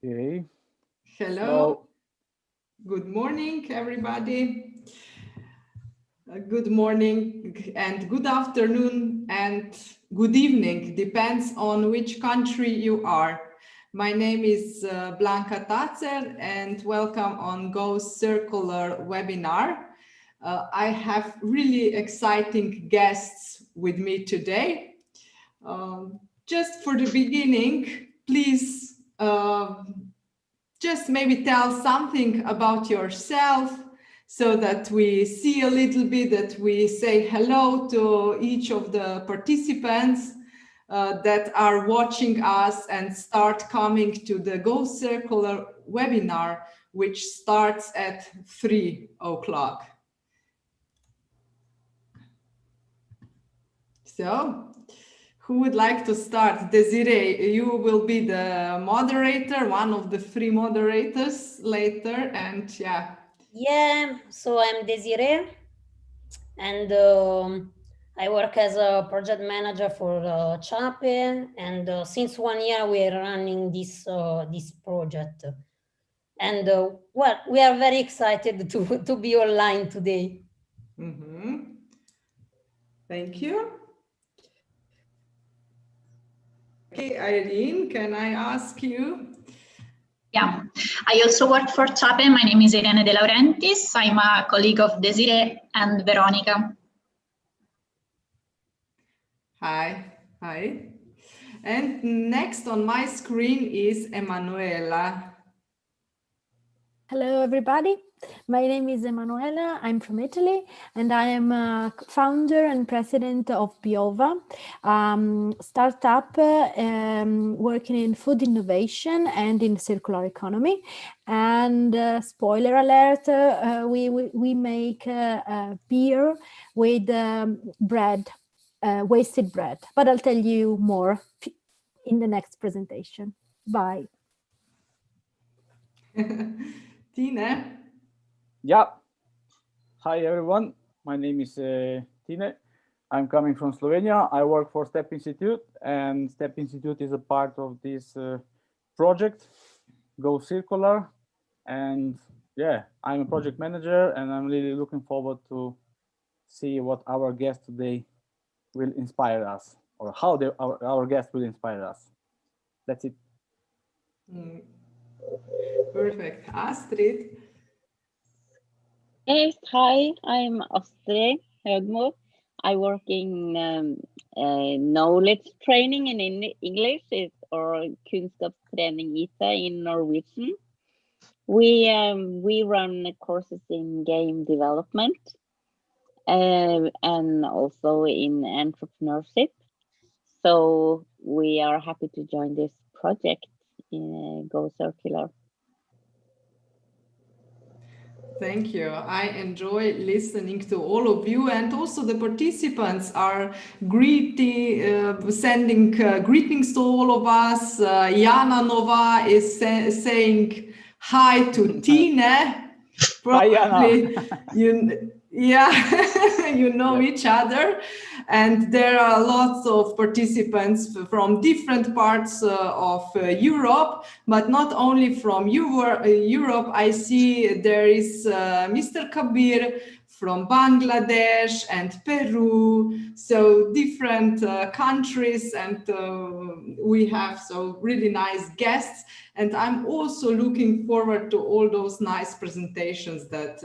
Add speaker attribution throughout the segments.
Speaker 1: Okay.
Speaker 2: Hello.
Speaker 1: So,
Speaker 2: good morning, everybody. Good morning and good afternoon and good evening, depends on which country you are. My name is Blanka Tacer and welcome on Go Circular webinar. I have really exciting guests with me today. Just for the beginning, please just maybe tell something about yourself so that we see a little bit, that we say hello to each of the participants that are watching us and start coming to the Go Circular webinar, which starts at 3 o'clock. So, who would like to start? Desiree, you will be the moderator, one of the 3 moderators later, and yeah.
Speaker 3: Yeah, so I'm Desiree, and I work as a project manager for CHAPE, and since 1 year we are running this project. And well, we are very excited to be online today.
Speaker 2: Mm-hmm. Thank you. Okay, Irene, can I ask you?
Speaker 4: Yeah, I also work for CHAPE. My name is Irene De Laurentiis. I'm a colleague of Desiree and Veronica.
Speaker 2: Hi, hi. And next on my screen is Emanuela.
Speaker 5: Hello, everybody. My name is Emanuela. I'm from Italy, and I am a founder and president of Biova, startup working in food innovation and in circular economy. And spoiler alert, we make beer with bread, wasted bread. But I'll tell you more in the next presentation. Bye.
Speaker 2: Tine.
Speaker 1: yeah. Hi, everyone. My name is Tine. I'm coming from Slovenia. I work for STEP Institute, and STEP Institute is a part of this project, Go Circular. And yeah, I'm a project manager, and I'm really looking forward to see what our guest today will inspire us, or how our guest will inspire us. That's it.
Speaker 2: Perfect. Astrid.
Speaker 6: Yes, hi, I'm ASTRID HOGMO. I work in knowledge training in English, or Kunnskapstrening in Norwegian. We run courses in game development and also in entrepreneurship. So we are happy to join this project in Go Circular.
Speaker 2: Thank you. I enjoy listening to all of you, and also the participants are sending greetings to all of us. Jana Nova is saying hi to Tine. Probably you know each other, and there are lots of participants from different parts of Europe, but not only from Europe. I see there is Mr. Kabir from Bangladesh and Peru, so different countries, and we have so really nice guests, and I'm also looking forward to all those nice presentations that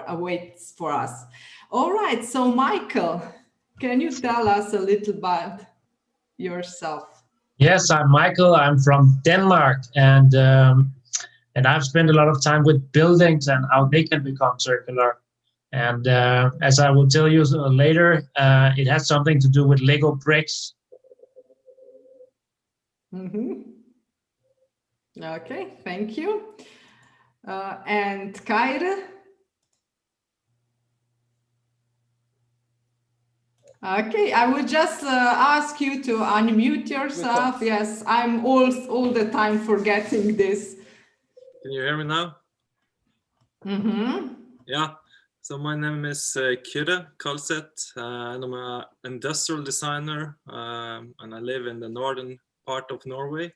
Speaker 2: awaits for us. All right, so Michael, can you tell us a little about yourself?
Speaker 7: Yes, I'm Michael. I'm from Denmark, and I've spent a lot of time with buildings and how they can become circular. And as I will tell you later, it has something to do with Lego bricks.
Speaker 2: Mm-hmm. Okay, thank you. And KYRRE? Okay, I would just ask you to unmute yourself. Yes, I'm all the time forgetting this.
Speaker 8: Can you hear me now?
Speaker 2: Mm-hmm.
Speaker 8: Yeah, so my name is KYRRE KALSETH, and I'm an industrial designer, and I live in the northern part of Norway.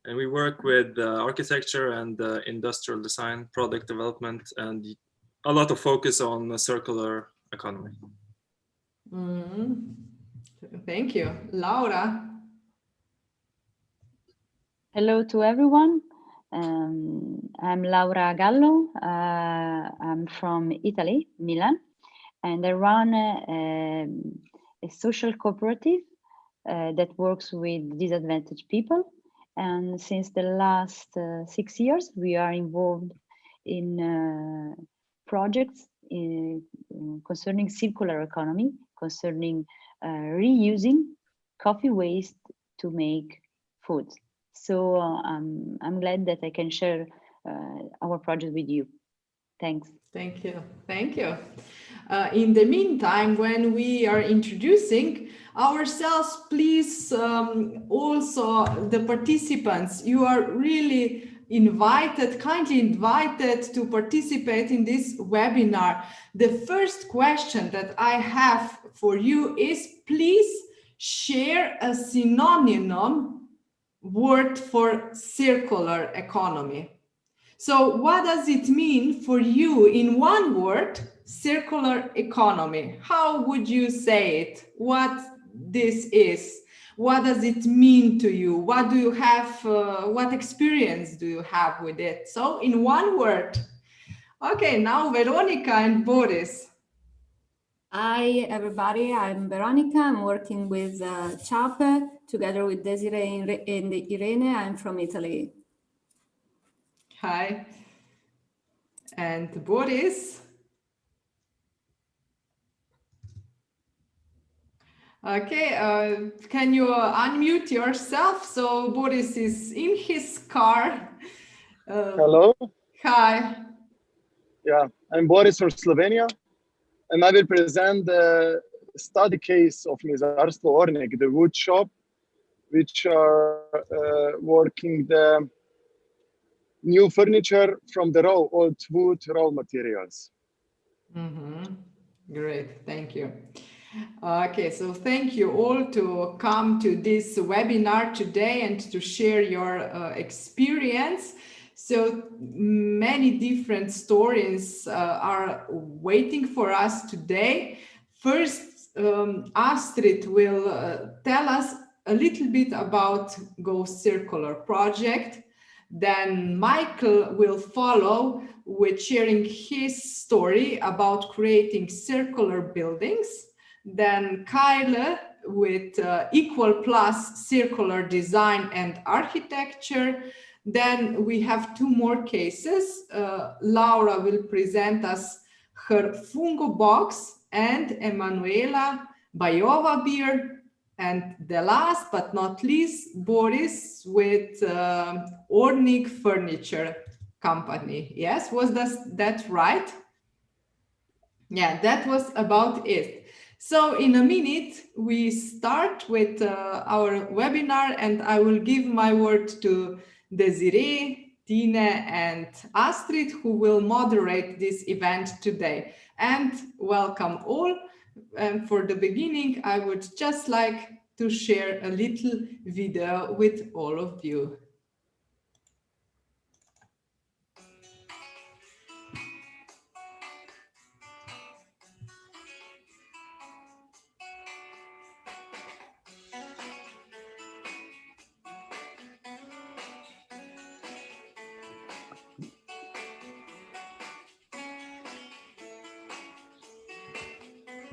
Speaker 8: And we work with architecture and industrial design, product development, and a lot of focus on the circular economy.
Speaker 2: Thank you. Laura?
Speaker 6: Hello to everyone. I'm Laura Gallo. I'm from Italy, Milan, and I run a social cooperative that works with disadvantaged people. And since the last 6 years, we are involved in projects concerning circular economy, concerning reusing coffee waste to make food. So I'm glad that I can share our project with you. Thanks.
Speaker 2: Thank you. Thank you. In the meantime, when we are introducing ourselves, please also the participants, you are really invited, kindly invited to participate in this webinar. The first question that I have for you is, please share a synonym word for circular economy. So what does it mean for you in one word, circular economy? How would you say it? What this is? What does it mean to you? What do you have, what experience do you have with it? So in one word. Okay, now Veronica and Boris.
Speaker 9: Hi, everybody. I'm Veronica. I'm working with CHAPE together with Desiree and Irene. I'm from Italy.
Speaker 2: Hi. And Boris. Okay, can you unmute yourself? So Boris is in his car.
Speaker 10: Hello.
Speaker 2: Hi.
Speaker 10: Yeah, I'm Boris from Slovenia, and I will present the study case of Mizarstvo Ornik, the wood shop, which are working the new furniture from the old wood raw materials.
Speaker 2: Great, thank you. Okay, so thank you all to come to this webinar today and to share your experience. So many different stories are waiting for us today. First, Astrid will tell us a little bit about Go Circular project. Then Michael will follow with sharing his story about creating circular buildings. Then KYRRE with EqualsPlus circular design and architecture. Then we have two more cases. Laura will present us her FungoBox and EMANUELA Biova beer. And the last but not least, Boris with Ornik Furniture Company. Yes, was that right? Yeah, that was about it. So in a minute, we start with our webinar, and I will give my word to Desiree, Tine, and Astrid, who will moderate this event today. And welcome all. And for the beginning, I would just like to share a little video with all of you.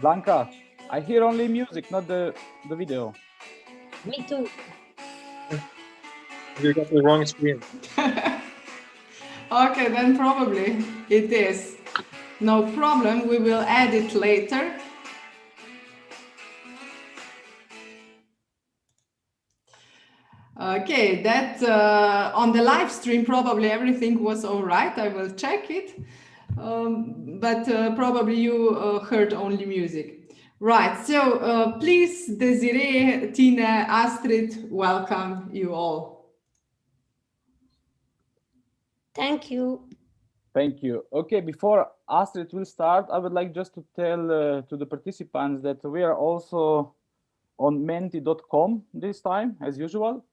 Speaker 1: Blanca, I hear only music, not the video.
Speaker 3: Me too.
Speaker 8: You got the wrong screen.
Speaker 2: Okay, then probably it is. No problem, we will add it later. Okay, that on the live stream, probably everything was all right. I will check it. But probably you heard only music. Right, so please, Desiree, Tine, Astrid, welcome you all.
Speaker 3: Thank you.
Speaker 1: Thank you. Okay, before Astrid will start, I would like just to tell to the participants that we are also on menti.com this time, as usual.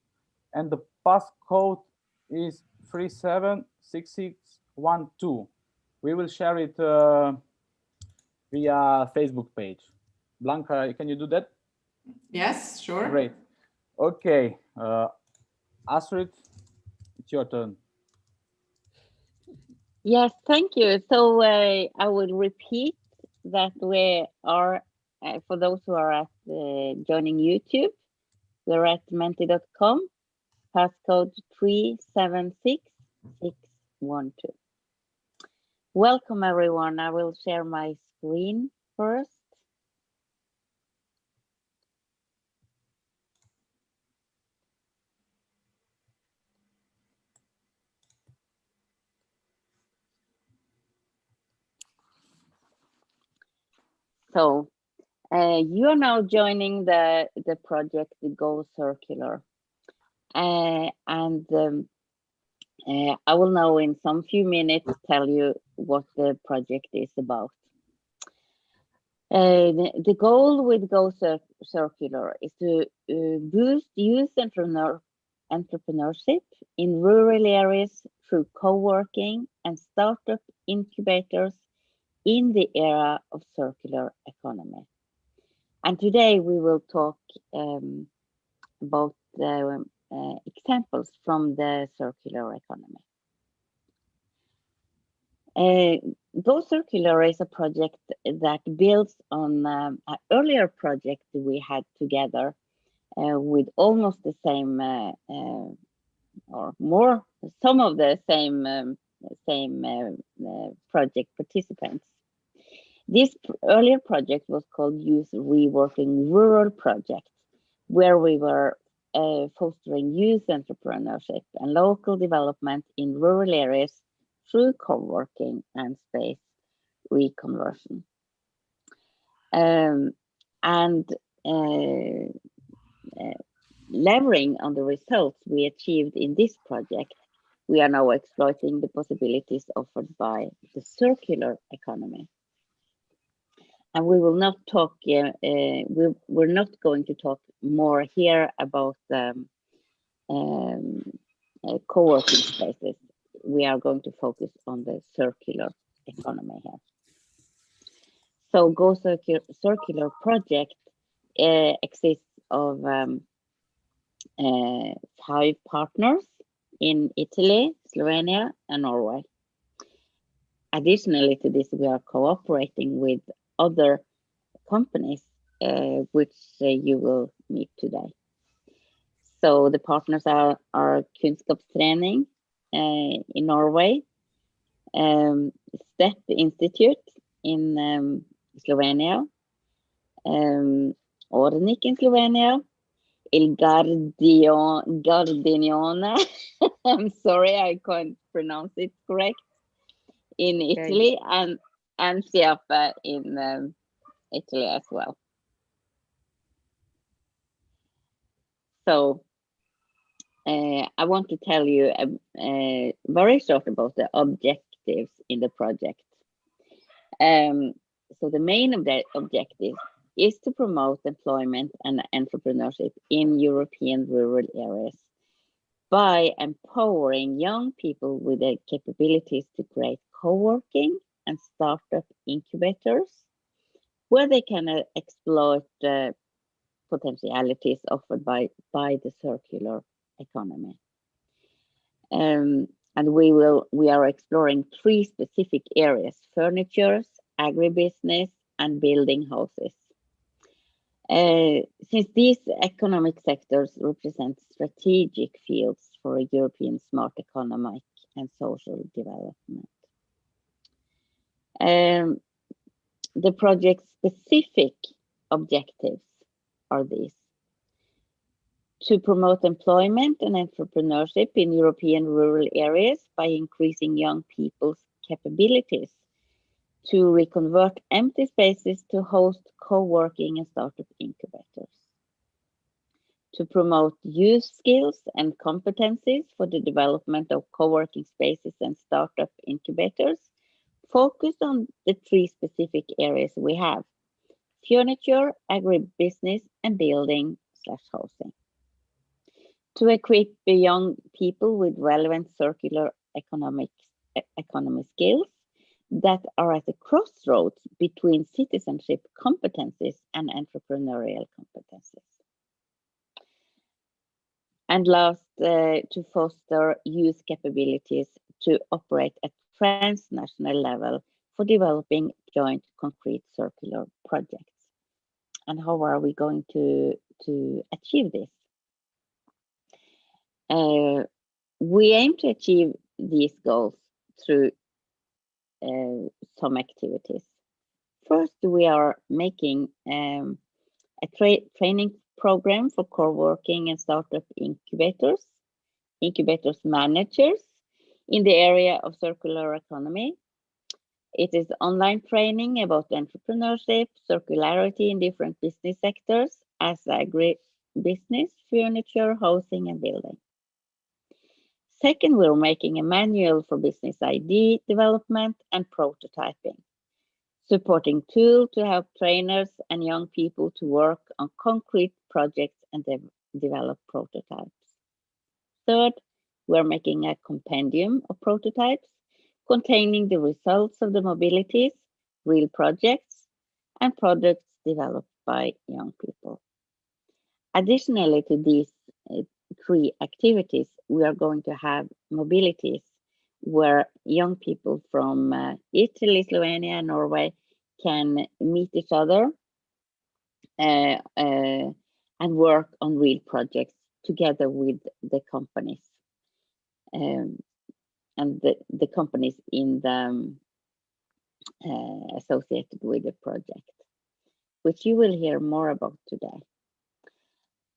Speaker 1: And the passcode is 376612. We will share it via Facebook page. Blanca, can you do that?
Speaker 2: Yes, sure.
Speaker 1: Great. Okay, Astrid, it's your turn.
Speaker 11: Yes, thank you. So I will repeat that we are, for those who are at joining YouTube, we're at menti.com, passcode 376612. Welcome everyone. I will share my screen first. So you are now joining the project Go Circular. I will now in some few minutes tell you what the project is about. The goal with Go Circular is to boost youth entrepreneurship in rural areas through co-working and startup incubators in the era of circular economy. And today we will talk about the examples from the circular economy. Go Circular is a project that builds on an earlier project we had together with almost the same or more, some of the same project participants. This earlier project was called Youth Reworking Rural Project, where we were fostering youth entrepreneurship and local development in rural areas through co-working and space reconversion. Leveraging on the results we achieved in this project, we are now exploiting the possibilities offered by the circular economy. And we will not talk, we're not going to talk more here about co-working spaces. We are going to focus on the circular economy here. So Go Circular project exists of 5 partners in Italy, Slovenia, and Norway. Additionally to this, we are cooperating with other companies, which you will meet today. So the partners are Kunnskapstrening in Norway, STEP Institute in Slovenia, Ornik in Slovenia, Ilgiardinone, I'm sorry, I can't pronounce it correct, in Italy, and Biova in Italy as well. So I want to tell you very short about the objectives in the project. So the main objective is to promote employment and entrepreneurship in European rural areas by empowering young people with the capabilities to create co-working and startup incubators where they can exploit the potentialities offered by the circular economy. And we are exploring 3 specific areas: furniture, agribusiness, and building houses. Since these economic sectors represent strategic fields for a European smart economic and social development. The project's specific objectives are these: to promote employment and entrepreneurship in European rural areas by increasing young people's capabilities to reconvert empty spaces to host co-working and startup incubators, to promote youth skills and competencies for the development of co-working spaces and startup incubators, focused on the 3 specific areas we have: furniture, agribusiness, and building/housing. to equip the young people with relevant circular economy skills that are at the crossroads between citizenship competencies and entrepreneurial competencies. And last, to foster youth capabilities to operate at transnational level for developing joint concrete circular projects. And how are we going to achieve this? We aim to achieve these goals through some activities. First, we are making a training program for co-working and startup incubators managers in the area of circular economy. It is online training about entrepreneurship, circularity in different business sectors as agri-business, furniture, housing, and building. Second, we're making a manual for business ID development and prototyping, supporting tools to help trainers and young people to work on concrete projects and develop prototypes. Third, we're making a compendium of prototypes containing the results of the mobilities, real projects, and products developed by young people. Additionally to these three activities, we are going to have mobilities where young people from Italy, Slovenia, and Norway can meet each other and work on real projects together with the companies and the companies in the associated with the project, which you will hear more about today.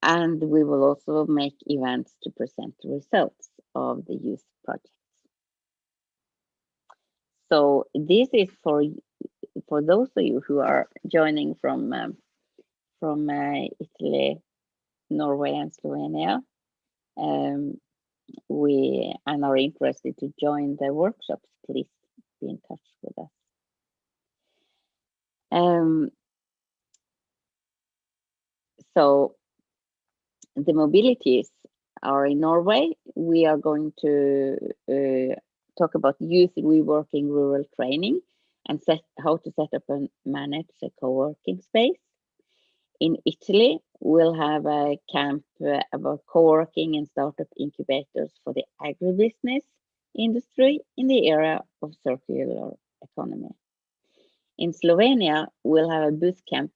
Speaker 11: And we will also make events to present the results of the youth projects. So this is for those of you who are joining from Italy, Norway, and Slovenia. We are interested to join the workshops. Please be in touch with us. So the mobilities are in Norway. We are going to talk about youth reworking rural training and how to set up and manage a co-working space. In Italy, we'll have a camp about co-working and startup incubators for the agribusiness industry in the area of circular economy. In Slovenia, we'll have a booth camp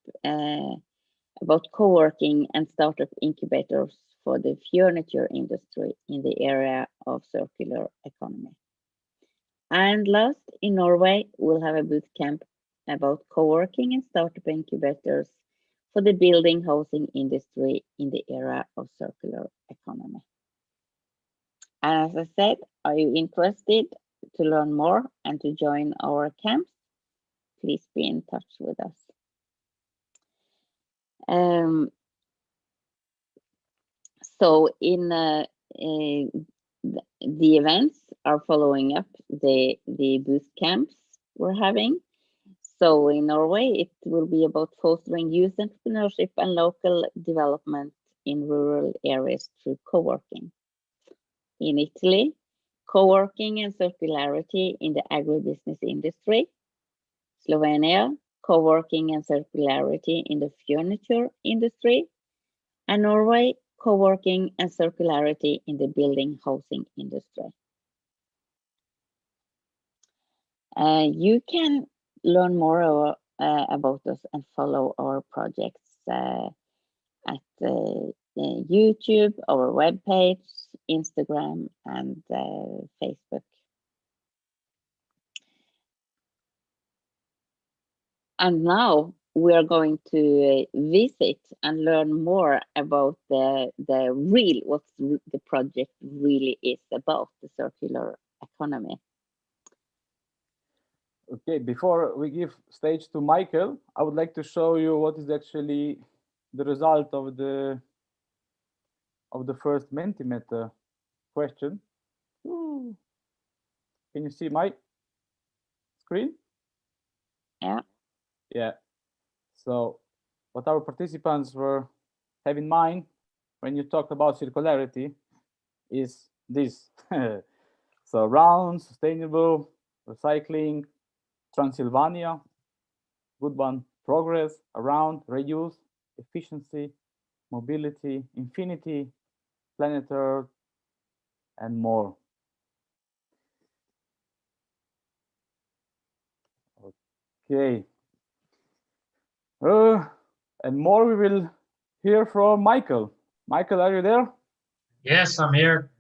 Speaker 11: about co-working and startup incubators for the furniture industry in the area of circular economy. And last, in Norway, we'll have a boot camp about co-working and startup incubators for the building housing industry in the era of circular economy. And as I said, are you interested to learn more and to join our camps? Please be in touch with us. So in the events are following up the booth camps we're having. So in Norway, it will be about fostering youth entrepreneurship and local development in rural areas through co-working. In Italy, co-working and circularity in the agribusiness industry. Slovenia, co-working and circularity in the furniture industry. And Norway, co-working and circularity in the building housing industry. You can learn more about us and follow our projects at YouTube, our webpage, Instagram, and Facebook. And now we are going to visit and learn more about what the project really is about, the circular economy.
Speaker 1: Okay, before we give stage to Michael, I would like to show you what is actually the result of the first Mentimeter question. Ooh. Can you see my screen?
Speaker 11: Yeah.
Speaker 1: Yeah. So what our participants have in mind when you talk about circularity is this. So round, sustainable, recycling, Transylvania, good one, progress, around, reuse, efficiency, mobility, infinity, planet Earth, and more. Okay. And more we will hear from Michael. Michael, are you there?
Speaker 7: Yes, I'm here.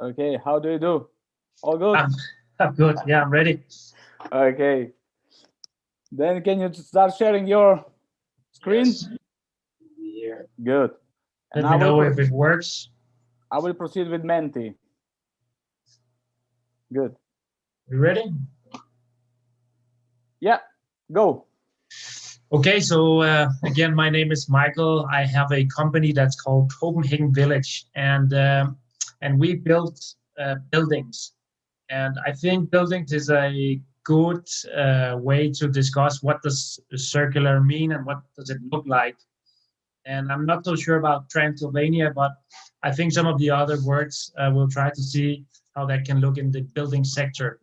Speaker 1: Okay, how do you do? All good?
Speaker 7: I'm good. Yeah, I'm ready.
Speaker 1: Okay. Then can you start sharing your screen?
Speaker 7: Yes. Here.
Speaker 1: Good.
Speaker 7: Let me know if it works.
Speaker 1: I will proceed with Menti. Good.
Speaker 7: You ready?
Speaker 1: Yeah, go.
Speaker 7: Okay, so again, my name is Michael. I have a company that's called Copenhagen Village, and we build buildings. And I think buildings is a good way to discuss what does circular mean and what does it look like. And I'm not so sure about Transylvania, but I think some of the other words we'll try to see how that can look in the building sector.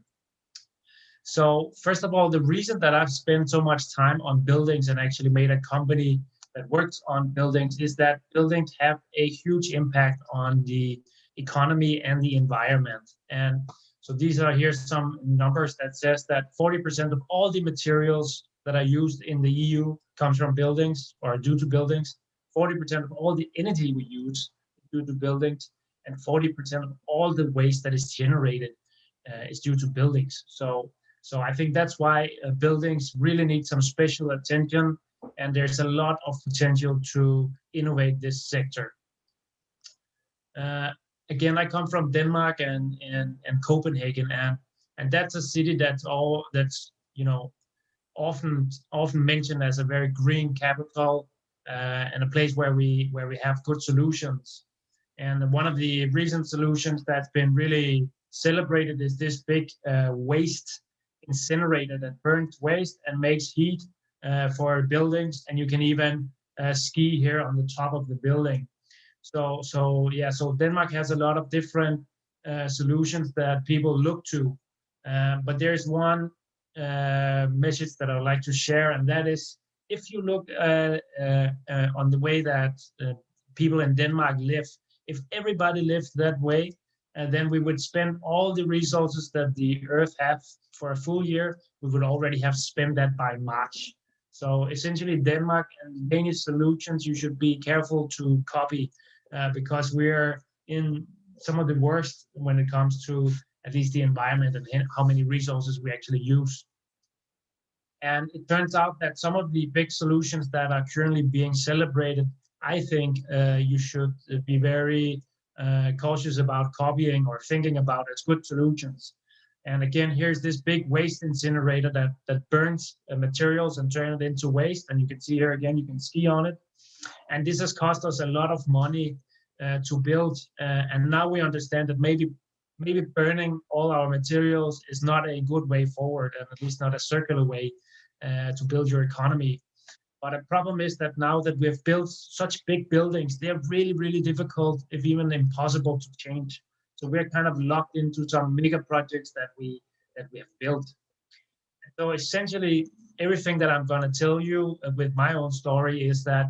Speaker 7: So first of all, the reason that I've spent so much time on buildings and actually made a company that works on buildings is that buildings have a huge impact on the economy and the environment. And so these are here some numbers that says that 40% of all the materials that are used in the EU comes from buildings or due to buildings. 40% of all the energy we use due to buildings, and 40% of all the waste that is generated is due to buildings. So I think that's why buildings really need some special attention, and there's a lot of potential to innovate this sector. Again, I come from Denmark and Copenhagen, and that's a city that's often mentioned as a very green capital and a place where we have good solutions. And one of the recent solutions that's been really celebrated is this big waste incinerator that burns waste and makes heat for buildings, and you can even ski here on the top of the building. So Denmark has a lot of different solutions that people look to, but there's one message that I'd like to share, and that is, if you look on the way that people in Denmark live, if everybody lived that way, then we would spend all the resources that the earth has for a full year. We would already have spent that by March. So essentially, Denmark and Danish solutions, you should be careful to copy because we're in some of the worst when it comes to at least the environment and how many resources we actually use. And it turns out that some of the big solutions that are currently being celebrated, I think you should be very cautious about copying or thinking about as good solutions. And again, here's this big waste incinerator that burns materials and turns it into waste. And you can see here again, you can ski on it. And this has cost us a lot of money to build. And now we understand that maybe burning all our materials is not a good way forward, and at least not a circular way to build your economy. But the problem is that now that we have built such big buildings, they're really, really difficult, if even impossible, to change. So we're kind of locked into some mega projects that we have built. So essentially, everything that I'm going to tell you with my own story is that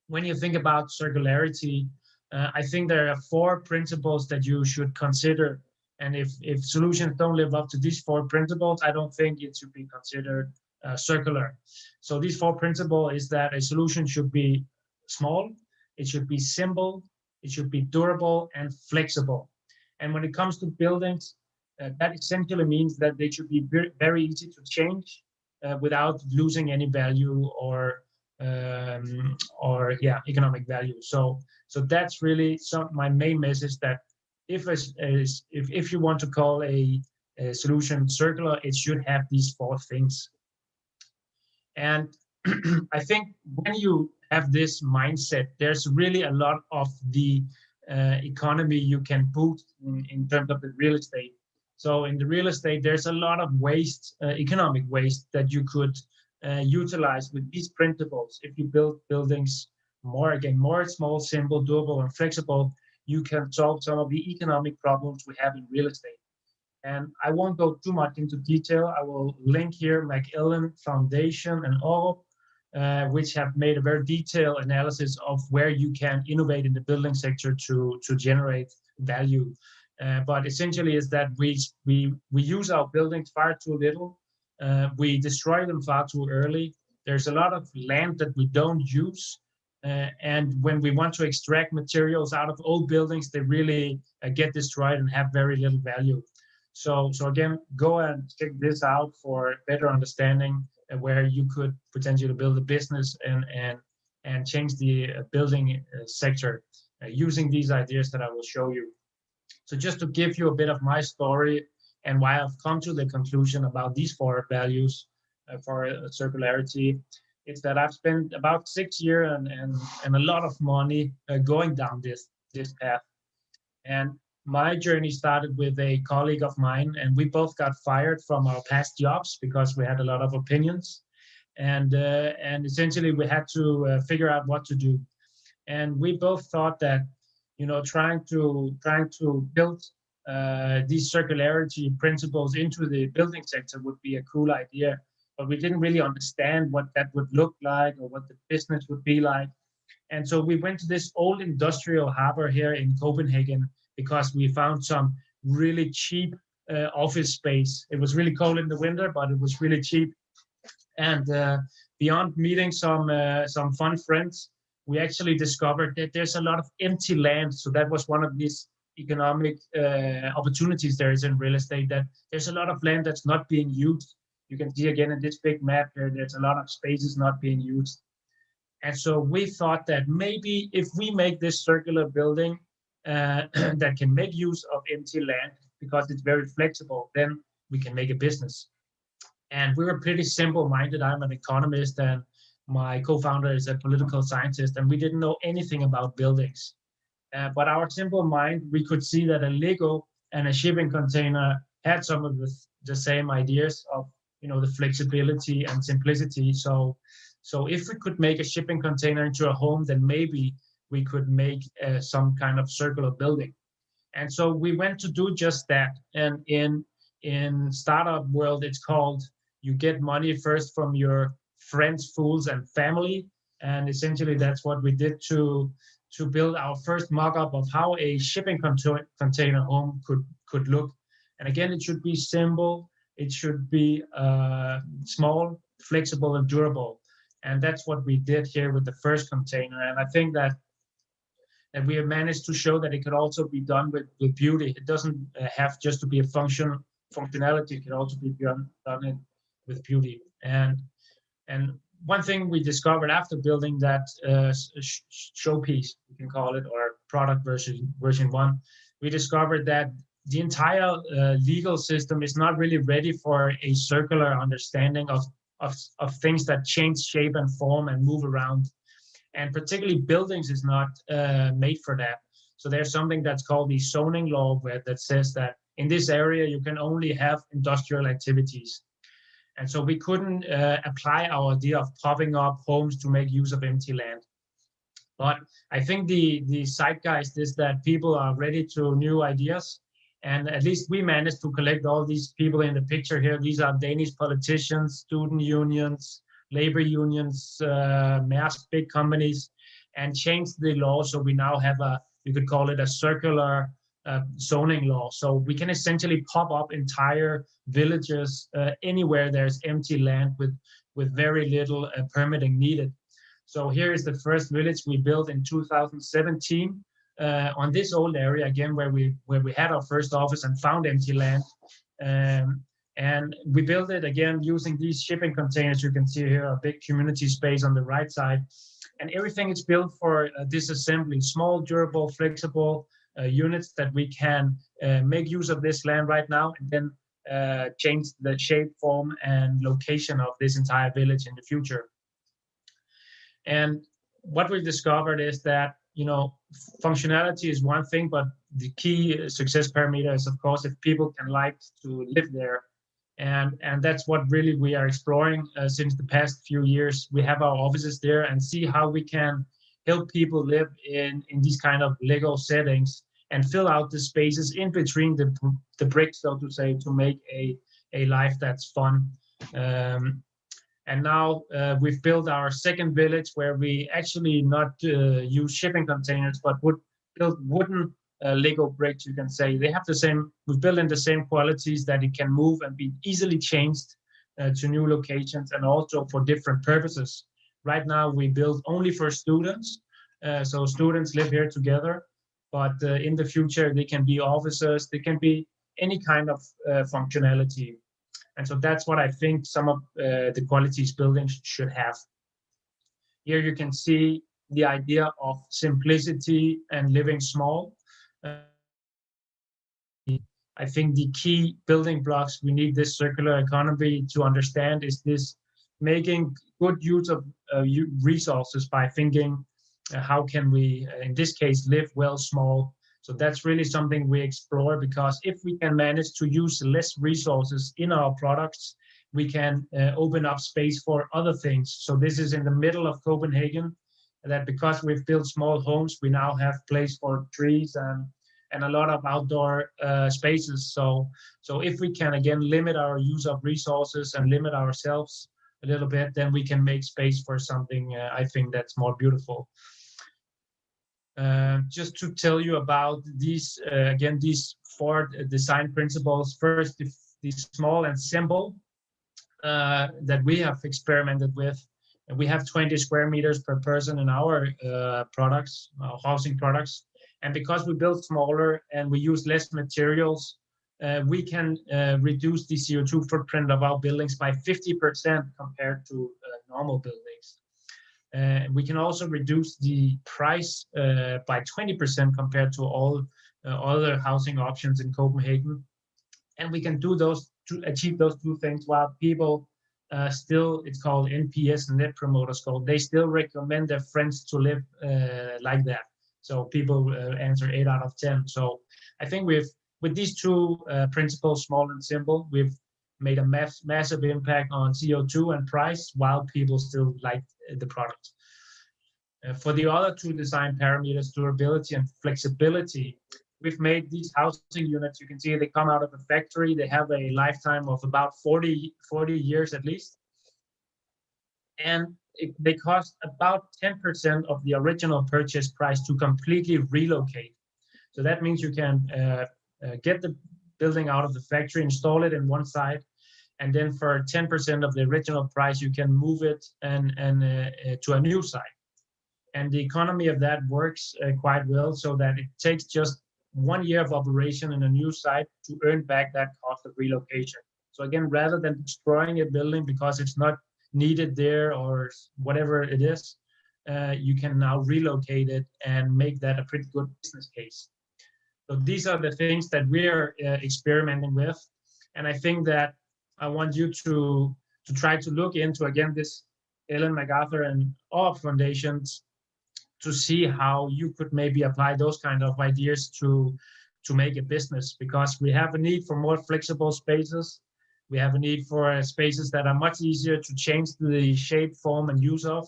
Speaker 7: when you think about circularity, I think there are 4 principles that you should consider. And if solutions don't live up to these 4 principles, I don't think it should be considered circular. So these 4 principles is that a solution should be small, it should be simple, it should be durable and flexible. And when it comes to buildings, that essentially means that they should be very easy to change without losing any value or economic value. So that's really my main message, that if you want to call a solution circular, it should have these 4 things. And I think when you have this mindset, there's really a lot of the economy you can boost in terms of the real estate. So in the real estate, there's a lot of waste, economic waste, that you could utilize with these principles if you build buildings more small, simple, doable, and flexible, you can solve some of the economic problems we have in real estate. And I won't go too much into detail. I will link here Macmillan Foundation and all, which have made a very detailed analysis of where you can innovate in the building sector to generate value. But essentially is that we use our buildings far too little. We destroy them far too early. There's a lot of land that we don't use. And when we want to extract materials out of old buildings, they really get destroyed and have very little value. So again, go and check this out for better understanding where you could potentially build a business and change the building sector using these ideas that I will show you. So just to give you a bit of my story and why I've come to the conclusion about these 4 values for circularity, it's that I've spent about 6 years and a lot of money going down this path. And my journey started with a colleague of mine, and we both got fired from our past jobs because we had a lot of opinions, and essentially we had to figure out what to do. And we both thought that, you know, trying to build these circularity principles into the building sector would be a cool idea, but we didn't really understand what that would look like or what the business would be like. And so we went to this old industrial harbor here in Copenhagen because we found some really cheap office space. It was really cold in the winter, but it was really cheap. And beyond meeting some fun friends, we actually discovered that there's a lot of empty land. So that was one of these economic opportunities there is in real estate, that there's a lot of land that's not being used. You can see again in this big map here, there's a lot of spaces not being used. And so we thought that maybe if we make this circular building that can make use of empty land because it's very flexible, then we can make a business. And we were pretty simple-minded. I'm an economist and my co-founder is a political scientist, and we didn't know anything about buildings. But our simple mind, we could see that a Lego and a shipping container had some of the same ideas of, you know, the flexibility and simplicity. So if we could make a shipping container into a home, then maybe we could make some kind of circular building. And so we went to do just that. And in startup world, it's called, you get money first from your friends, fools, and family. And essentially that's what we did to build our first mock-up of how a shipping container home could look. And again, it should be simple. It should be small, flexible, and durable. And that's what we did here with the first container. And I think that we have managed to show that it could also be done with beauty. It doesn't have just to be a functionality. It can also be done with beauty. And one thing we discovered after building that showpiece, you can call it, or product version 1, we discovered that the entire legal system is not really ready for a circular understanding of things that change shape and form and move around. And particularly buildings is not made for that. So there's something that's called the zoning law that says that in this area, you can only have industrial activities. And so we couldn't apply our idea of popping up homes to make use of empty land. But I think the zeitgeist is that people are ready to new ideas. And at least we managed to collect all these people in the picture here. These are Danish politicians, student unions, labor unions, Maersk, big companies, and changed the law. So we now have you could call it a circular zoning law. So we can essentially pop up entire villages anywhere there's empty land with very little permitting needed. So here is the first village we built in 2017 on this old area again, where we had our first office and found empty land. And we built it again using these shipping containers. You can see here a big community space on the right side. And everything is built for disassembly, small, durable, flexible units that we can make use of this land right now and then change the shape, form, and location of this entire village in the future. And what we've discovered is that, you know, functionality is one thing, but the key success parameter is, of course, if people can like to live there. And that's what really we are exploring since the past few years. We have our offices there and see how we can help people live in these kind of Lego settings and fill out the spaces in between the bricks, so to say, to make a life that's fun. And now we've built our second village where we actually not use shipping containers, but would build wooden Lego bricks, you can say. They have the same, we've built in the same qualities that it can move and be easily changed to new locations and also for different purposes. Right now we build only for students, so students live here together, but in the future they can be officers, they can be any kind of functionality. And so that's what I think some of the qualities buildings should have. Here you can see the idea of simplicity and living small. I think the key building blocks we need this circular economy to understand is this making good use of resources by thinking how can we, in this case, live well small. So that's really something we explore, because if we can manage to use less resources in our products, we can open up space for other things. So this is in the middle of Copenhagen, that because we've built small homes, we now have place for trees and a lot of outdoor spaces. So if we can again limit our use of resources and limit ourselves a little bit, then we can make space for something I think that's more beautiful. Just to tell you about these, again, these 4 design principles. First, the small and simple that we have experimented with. We have 20 square meters per person in our products, housing products. And because we build smaller and we use less materials, we can reduce the CO2 footprint of our buildings by 50% compared to normal buildings. We can also reduce the price by 20% compared to all other housing options in Copenhagen. And we can do those to achieve those 2 things while people still, it's called NPS, Net Promoter Score, they still recommend their friends to live like that. So people answer 8 out of 10. So I think with these 2 principles, small and simple, we've made a massive impact on CO2 and price while people still like the product. For the other 2 design parameters, durability and flexibility, we've made these housing units. You can see they come out of a factory. They have a lifetime of about 40 years at least. And they cost about 10% of the original purchase price to completely relocate. So that means you can get the building out of the factory, install it in one side, and then for 10% of the original price, you can move it and to a new site. And the economy of that works quite well, so that it takes just 1 year of operation in a new site to earn back that cost of relocation. So again, rather than destroying a building because it's not needed there or whatever it is, you can now relocate it and make that a pretty good business case. So these are the things that we're experimenting with. And I think that I want you to try to look into, again, this Ellen MacArthur and all foundations, to see how you could maybe apply those kind of ideas to make a business, because we have a need for more flexible spaces. We have a need for spaces that are much easier to change the shape, form, and use of.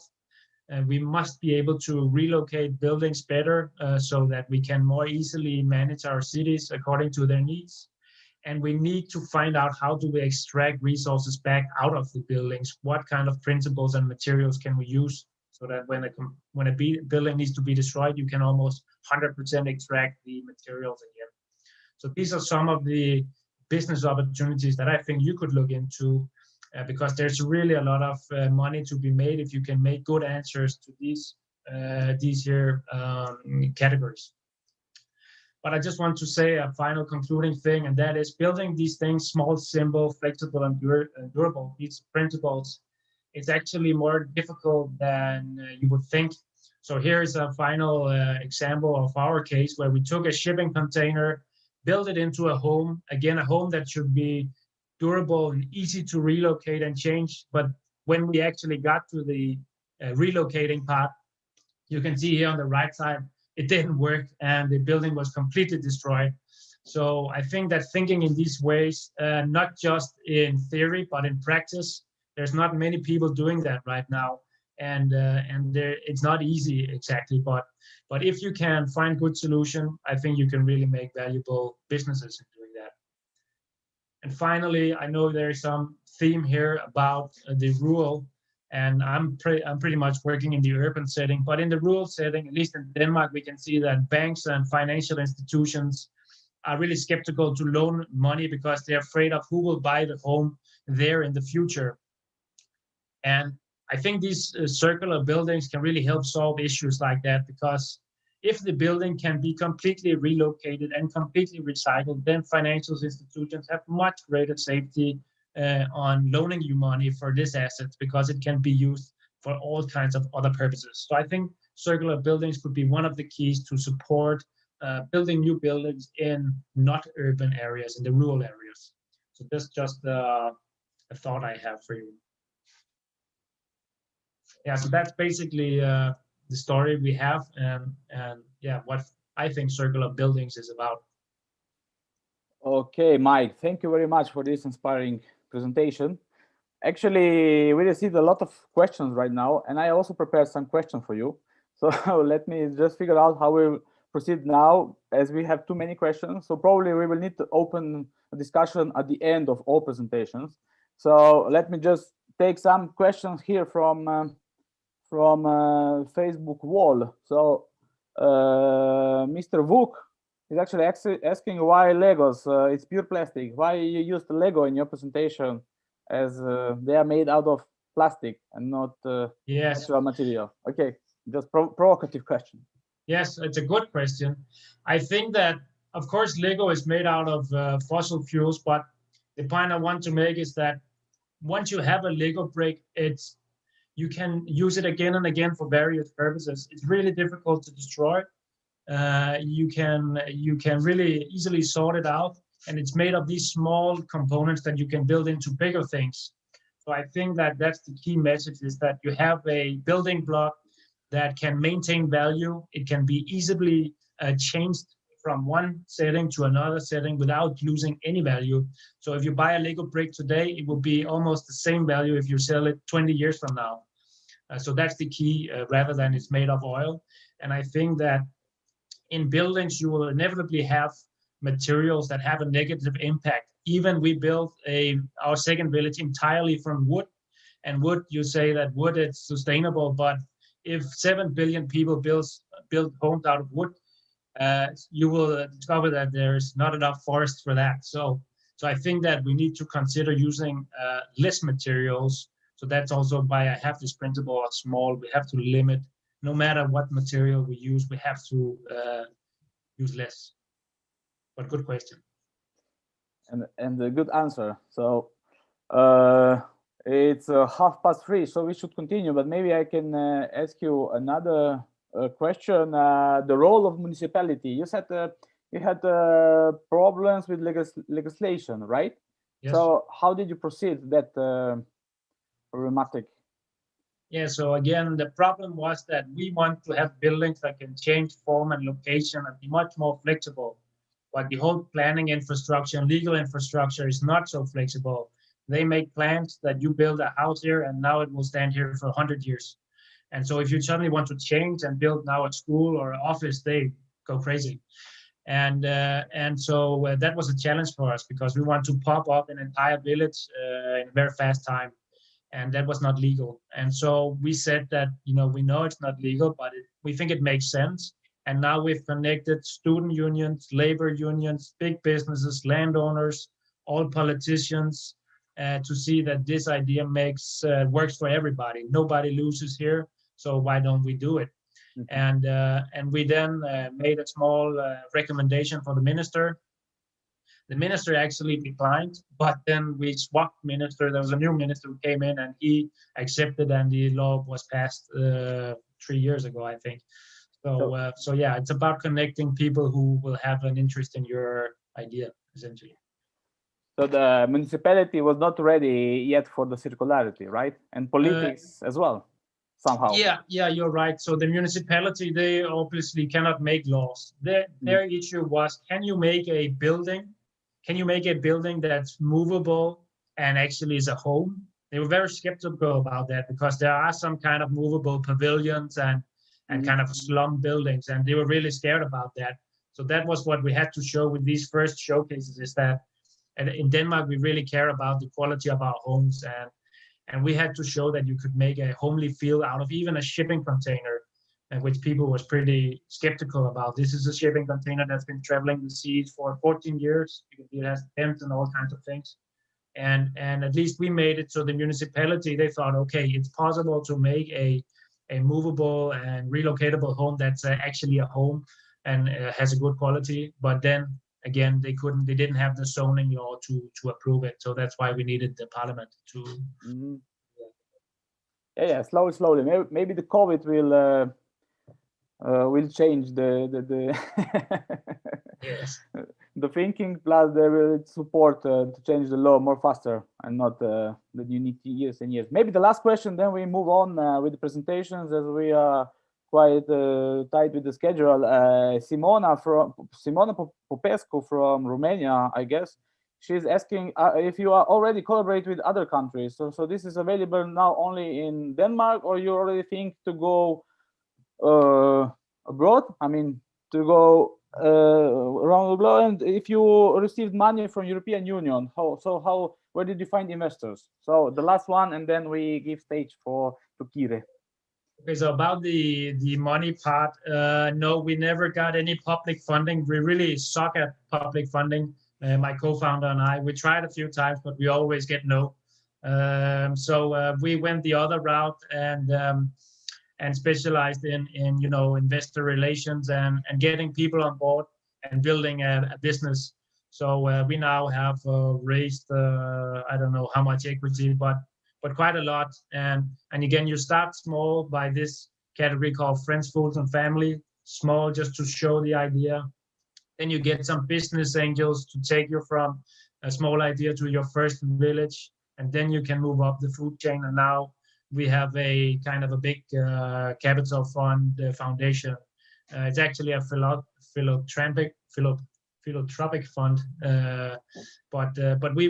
Speaker 7: We must be able to relocate buildings better so that we can more easily manage our cities according to their needs. And we need to find out how do we extract resources back out of the buildings. What kind of principles and materials can we use so that when a building needs to be destroyed, you can almost 100% extract the materials again. So these are some of the business opportunities that I think you could look into, because there's really a lot of money to be made if you can make good answers to these here categories. But I just want to say a final concluding thing, and that is building these things, small, simple, flexible, and durable, these principles, it's actually more difficult than you would think. So here's a final example of our case where we took a shipping container, built it into a home, again, a home that should be durable and easy to relocate and change. But when we actually got to the relocating part, you can see here on the right side, it didn't work and the building was completely destroyed. So I think that thinking in these ways, not just in theory, but in practice, there's not many people doing that right now. and there, it's not easy exactly, but if you can find good solution, I think you can really make valuable businesses in doing that. And finally, I know there's some theme here about the rural, and I'm pretty much working in the urban setting, but in the rural setting, at least in Denmark, we can see that banks and financial institutions are really skeptical to loan money because they're afraid of who will buy the home there in the future. And I think these circular buildings can really help solve issues like that, because if the building can be completely relocated and completely recycled, then financial institutions have much greater safety on loaning you money for this asset, because it can be used for all kinds of other purposes. So I think circular buildings could be one of the keys to support building new buildings in not urban areas, in the rural areas. So that's just a thought I have for you. Yeah, so that's basically the story we have, and yeah, what I think circular buildings is about.
Speaker 1: Okay, Mike, thank you very much for this inspiring presentation. Actually, we received a lot of questions right now, and I also prepared some questions for you. So let me just figure out how we'll proceed now, as we have too many questions. So probably we will need to open a discussion at the end of all presentations. So let me just take some questions here from Facebook wall. So Mr. Vuk is actually asking why Legos. It's pure plastic. Why you used Lego in your presentation, as they are made out of plastic and not natural material? Okay, just provocative question.
Speaker 7: Yes, it's a good question. I think that, of course, Lego is made out of fossil fuels, but the point I want to make is that once you have a Lego brick, you can use it again and again for various purposes. It's really difficult to destroy. You can really easily sort it out, and it's made of these small components that you can build into bigger things. So I think that that's the key message, is that you have a building block that can maintain value. It can be easily changed from one setting to another setting without losing any value. So if you buy a Lego brick today, it will be almost the same value if you sell it 20 years from now. So that's the key, rather than it's made of oil. And I think that in buildings, you will inevitably have materials that have a negative impact. Even we built our second village entirely from wood. And wood, you say that wood is sustainable, but if 7 billion people build homes out of wood, you will discover that there's not enough forest for that. So I think that we need to consider using less materials. So that's also why I have this principle of small. We have to limit, no matter what material we use, we have to use less. But good question.
Speaker 1: And a good answer. So it's 3:30, so we should continue, but maybe I can ask you another question. The role of municipality. You said you had problems with legislation, right?
Speaker 7: Yes.
Speaker 1: So how did you proceed that problematic?
Speaker 7: Yeah, so again, the problem was that we want to have buildings that can change form and location and be much more flexible. But the whole planning infrastructure and legal infrastructure is not so flexible. They make plans that you build a house here and now it will stand here for 100 years. And so if you suddenly want to change and build now a school or an office, they go crazy. And so that was a challenge for us, because we want to pop up an entire village in a very fast time. And that was not legal. And so we said that, we know it's not legal, but we think it makes sense. And now we've connected student unions, labor unions, big businesses, landowners, all politicians, to see that this idea works for everybody. Nobody loses here. So why don't we do it? Mm-hmm. And we then made a small recommendation for the minister. The minister actually declined, but then we swapped minister. There was a new minister who came in and he accepted, and the law was passed 3 years ago, I think. So yeah, it's about connecting people who will have an interest in your idea, essentially.
Speaker 1: So the municipality was not ready yet for the circularity, right? And politics as well, somehow.
Speaker 7: Yeah, you're right. So the municipality, they obviously cannot make laws. Their issue was, can you make a building that's movable and actually is a home? they were very skeptical about that, because there are some kind of movable pavilions and kind of slum buildings, and they were really scared about that. So that was what we had to show with these first showcases, is that in Denmark we really care about the quality of our homes, and we had to show that you could make a homely feel out of even a shipping container, which people was pretty skeptical about. This is a shipping container that's been traveling the seas for 14 years. It has tents and all kinds of things. And at least we made it so the municipality, they thought, okay, it's possible to make a movable and relocatable home that's actually a home and has a good quality. But then again, they didn't have the zoning law to approve it. So that's why we needed the parliament to.
Speaker 1: Yeah, slowly. Maybe the COVID will change the
Speaker 7: yes.
Speaker 1: the thinking, plus they will support to change the law more faster, and not that you need years and years. Maybe the last question, then we move on with the presentations, as we are quite tight with the schedule. Simona Popescu from Romania, I guess, she's asking if you are already collaborate with other countries. So this is available now only in Denmark, or you already think to go abroad? I mean, to go around the globe. And if you received money from European Union, where did you find investors? So the last one, and then we give stage to KYRRE.
Speaker 7: Okay, so about the money part, no, we never got any public funding. We really suck at public funding. My co-founder and I, we tried a few times, but we always get no. So we went the other route and specialized in investor relations and getting people on board and building a business. So we now have raised I don't know how much equity, but quite a lot. And again, you start small by this category called friends, fools, and family. Small, just to show the idea. Then you get some business angels to take you from a small idea to your first village, and then you can move up the food chain. And now we have a kind of a big capital fund foundation. It's actually a philanthropic fund, but we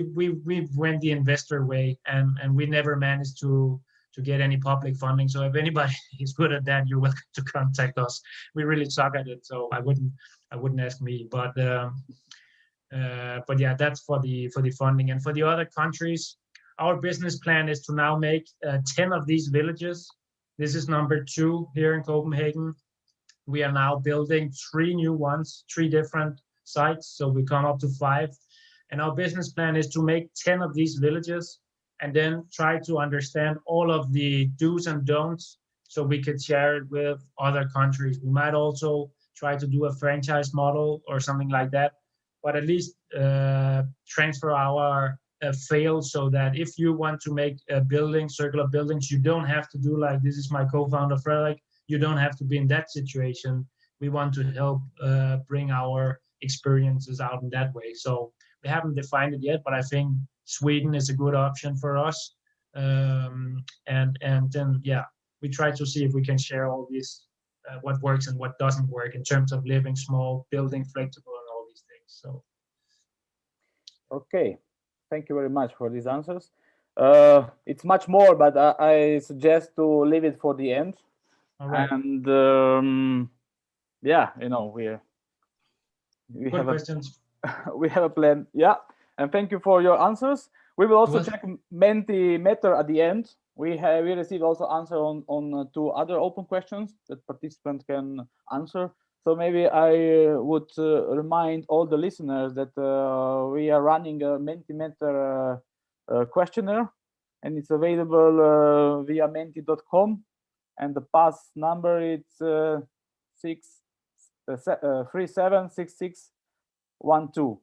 Speaker 7: went the investor way, and we never managed to get any public funding. So if anybody is good at that, you're welcome to contact us. We really suck at it, so I wouldn't ask me. But yeah, that's for the funding. And for the other countries, our business plan is to now make 10 of these villages. This is number 2 here in Copenhagen. We are now building 3 new ones, 3 different sites, so we come up to 5. And our business plan is to make 10 of these villages and then try to understand all of the do's and don'ts so we could share it with other countries. We might also try to do a franchise model or something like that, but at least transfer our fail, so that if you want to make a building, circular buildings, you don't have to do like this is my co-founder Fredrik. You don't have to be in that situation. We want to help bring our experiences out in that way. So we haven't defined it yet, but I think Sweden is a good option for us. And then yeah, we try to see if we can share all this, what works and what doesn't work in terms of living small, building flexible, and all these things. So
Speaker 1: okay. Thank you very much for these answers. It's much more, but I suggest to leave it for the end.
Speaker 7: all right.
Speaker 1: And yeah, we
Speaker 7: Good
Speaker 1: have
Speaker 7: questions.
Speaker 1: we have a plan. Yeah, and thank you for your answers. We will also check Mentimeter at the end. We received also answer on 2 other open questions that participants can answer. So maybe I would remind all the listeners that we are running a Mentimeter questionnaire, and it's available via menti.com, and the pass number is 376612.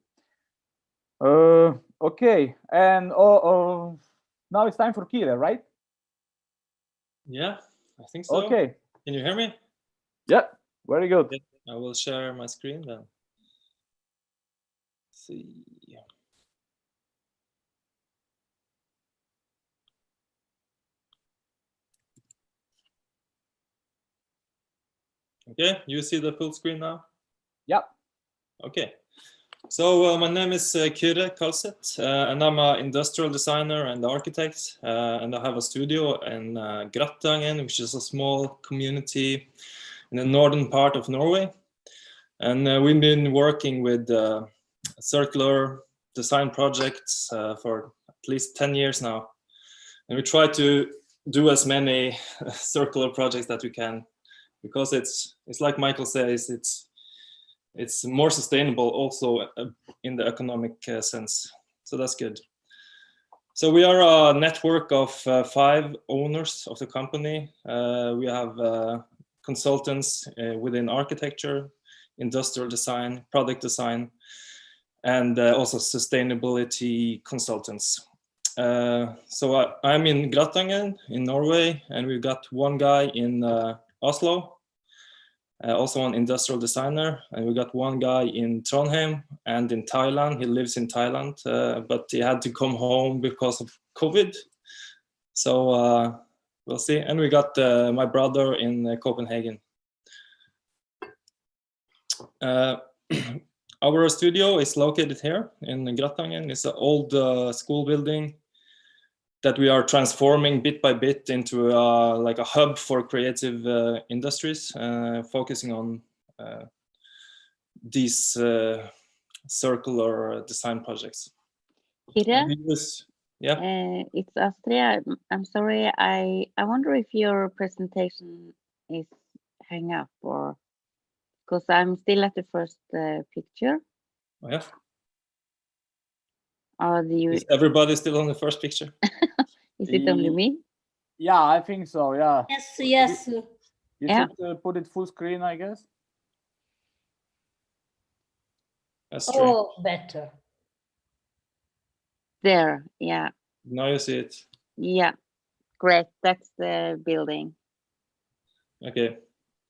Speaker 1: Okay, and now it's time for KYRRE, right?
Speaker 8: Yeah, I think so.
Speaker 1: Okay.
Speaker 8: Can you hear me?
Speaker 1: Yeah, very good.
Speaker 8: I will share my screen then. Let's see. Okay, you see the full screen now?
Speaker 1: Yeah.
Speaker 8: Okay. So my name is KYRRE Kolset, and I'm an industrial designer and architect, and I have a studio in Gratangen, which is a small community in the northern part of Norway. And we've been working with circular design projects for at least 10 years now. And we try to do as many circular projects that we can, because it's like Michael says, it's more sustainable also in the economic sense. So that's good. So we are a network of 5 owners of the company. We have consultants within architecture, industrial design, product design, and also sustainability consultants. So I'm in Gratangen in Norway, and we've got one guy in Oslo, also an industrial designer, and we got one guy in Trondheim and in Thailand. He lives in Thailand, but he had to come home because of COVID. So we'll see. And we got my brother in Copenhagen. Our studio is located here in Gratangen. It's an old school building that we are transforming bit by bit into like a hub for creative industries, focusing on these circular design projects.
Speaker 11: KYRRE?
Speaker 8: Yeah.
Speaker 11: It's Astrid. I'm sorry. I wonder if your presentation is hang up, or because I'm still at the first picture.
Speaker 8: Oh, yeah.
Speaker 1: Is everybody still on the first picture?
Speaker 11: Is it only me?
Speaker 1: Yeah, I think so. Yeah.
Speaker 3: Yes.
Speaker 1: You should put it full screen, I guess.
Speaker 8: That's true.
Speaker 3: Oh, better.
Speaker 11: There, yeah.
Speaker 8: Now you see it.
Speaker 11: Yeah, great. That's the building.
Speaker 8: Okay.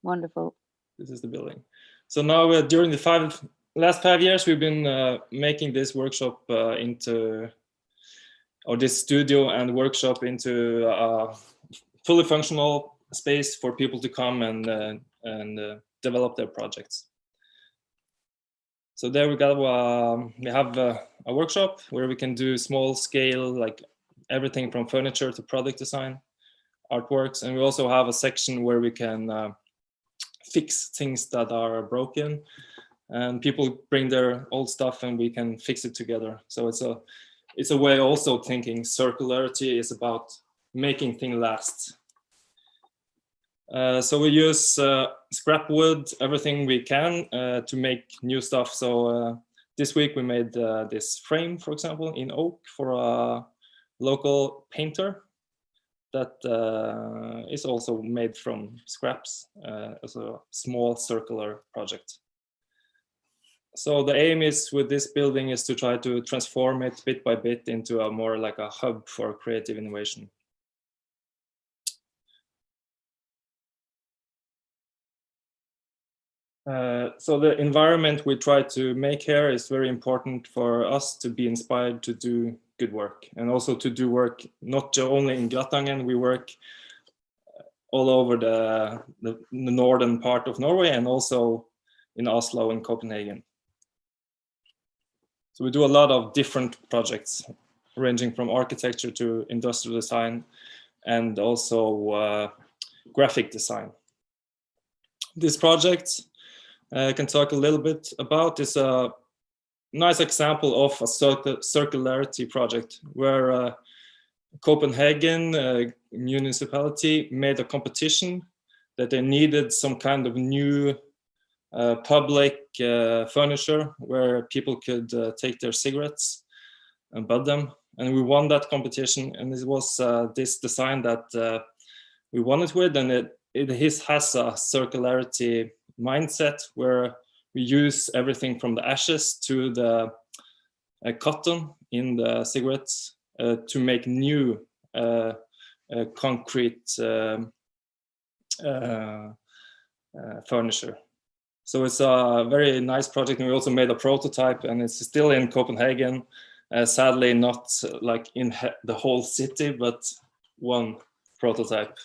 Speaker 11: Wonderful.
Speaker 8: This is the building. So now during the last 5 years, we've been making this workshop this studio and workshop into a fully functional space for people to come and develop their projects. So there we have a workshop where we can do small scale, like everything from furniture to product design, artworks. And we also have a section where we can fix things that are broken, and people bring their old stuff and we can fix it together. So it's a way also thinking circularity is about making things last. So we use scrap wood, everything we can to make new stuff. So this week we made this frame, for example, in oak for a local painter that is also made from scraps, as a small circular project. So the aim is with this building is to try to transform it bit by bit into a more like a hub for creative innovation. So the environment we try to make here is very important for us to be inspired to do good work, and also to do work not only in Gratangen. We work all over the northern part of Norway, and also in Oslo and Copenhagen. So we do a lot of different projects, ranging from architecture to industrial design, and also graphic design. This project I can talk a little bit about is a nice example of a circularity project where Copenhagen municipality made a competition that they needed some kind of new public furniture where people could take their cigarettes and bud them. And we won that competition, and it was this design that we won it with, and it has a circularity mindset where we use everything from the ashes to the cotton in the cigarettes to make new concrete furniture. So it's a very nice project, and we also made a prototype, and it's still in Copenhagen. Sadly, not like in the whole city, but one prototype.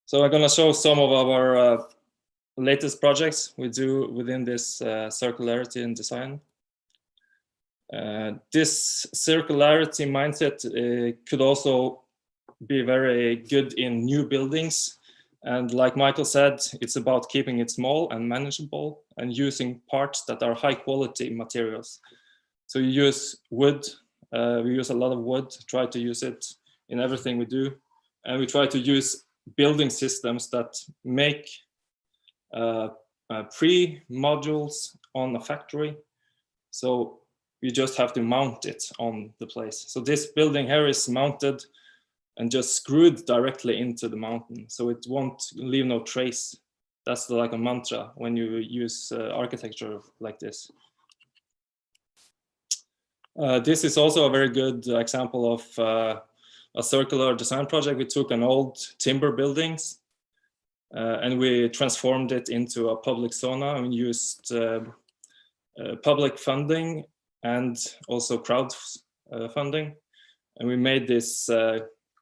Speaker 8: So I'm going to show some of our latest projects we do within this circularity in design. This circularity mindset could also be very good in new buildings. And like Michael said, it's about keeping it small and manageable and using parts that are high quality materials. So you use wood, we use a lot of wood, try to use it in everything we do. And we try to use building systems that make pre-modules on a factory. So you just have to mount it on the place. So this building here is mounted and just screwed directly into the mountain. So it won't leave no trace. That's like a mantra when you use architecture like this. This is also a very good example of a circular design project. We took an old timber buildings and we transformed it into a public sauna and used public funding and also crowdfunding. And we made this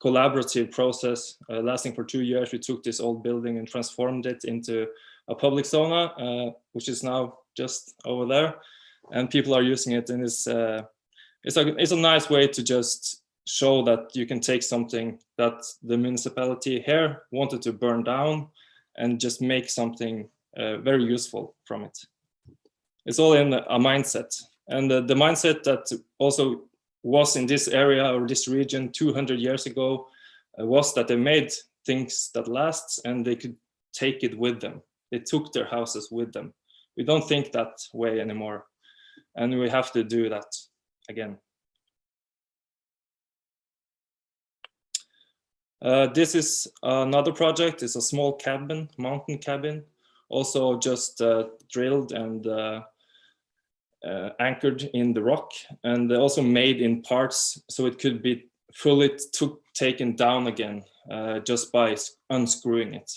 Speaker 8: collaborative process lasting for 2 years. We took this old building and transformed it into a public sauna, which is now just over there. And people are using it, and it's a nice way to just show that you can take something that the municipality here wanted to burn down and just make something very useful from it. It's all in a mindset. And the mindset that also was in this area or this region 200 years ago was that they made things that last and they could take it with them. They took their houses with them. We don't think that way anymore. And we have to do that again. This is another project. It's a small cabin, mountain cabin, also just drilled and anchored in the rock, and also made in parts so it could be fully taken down again just by unscrewing it.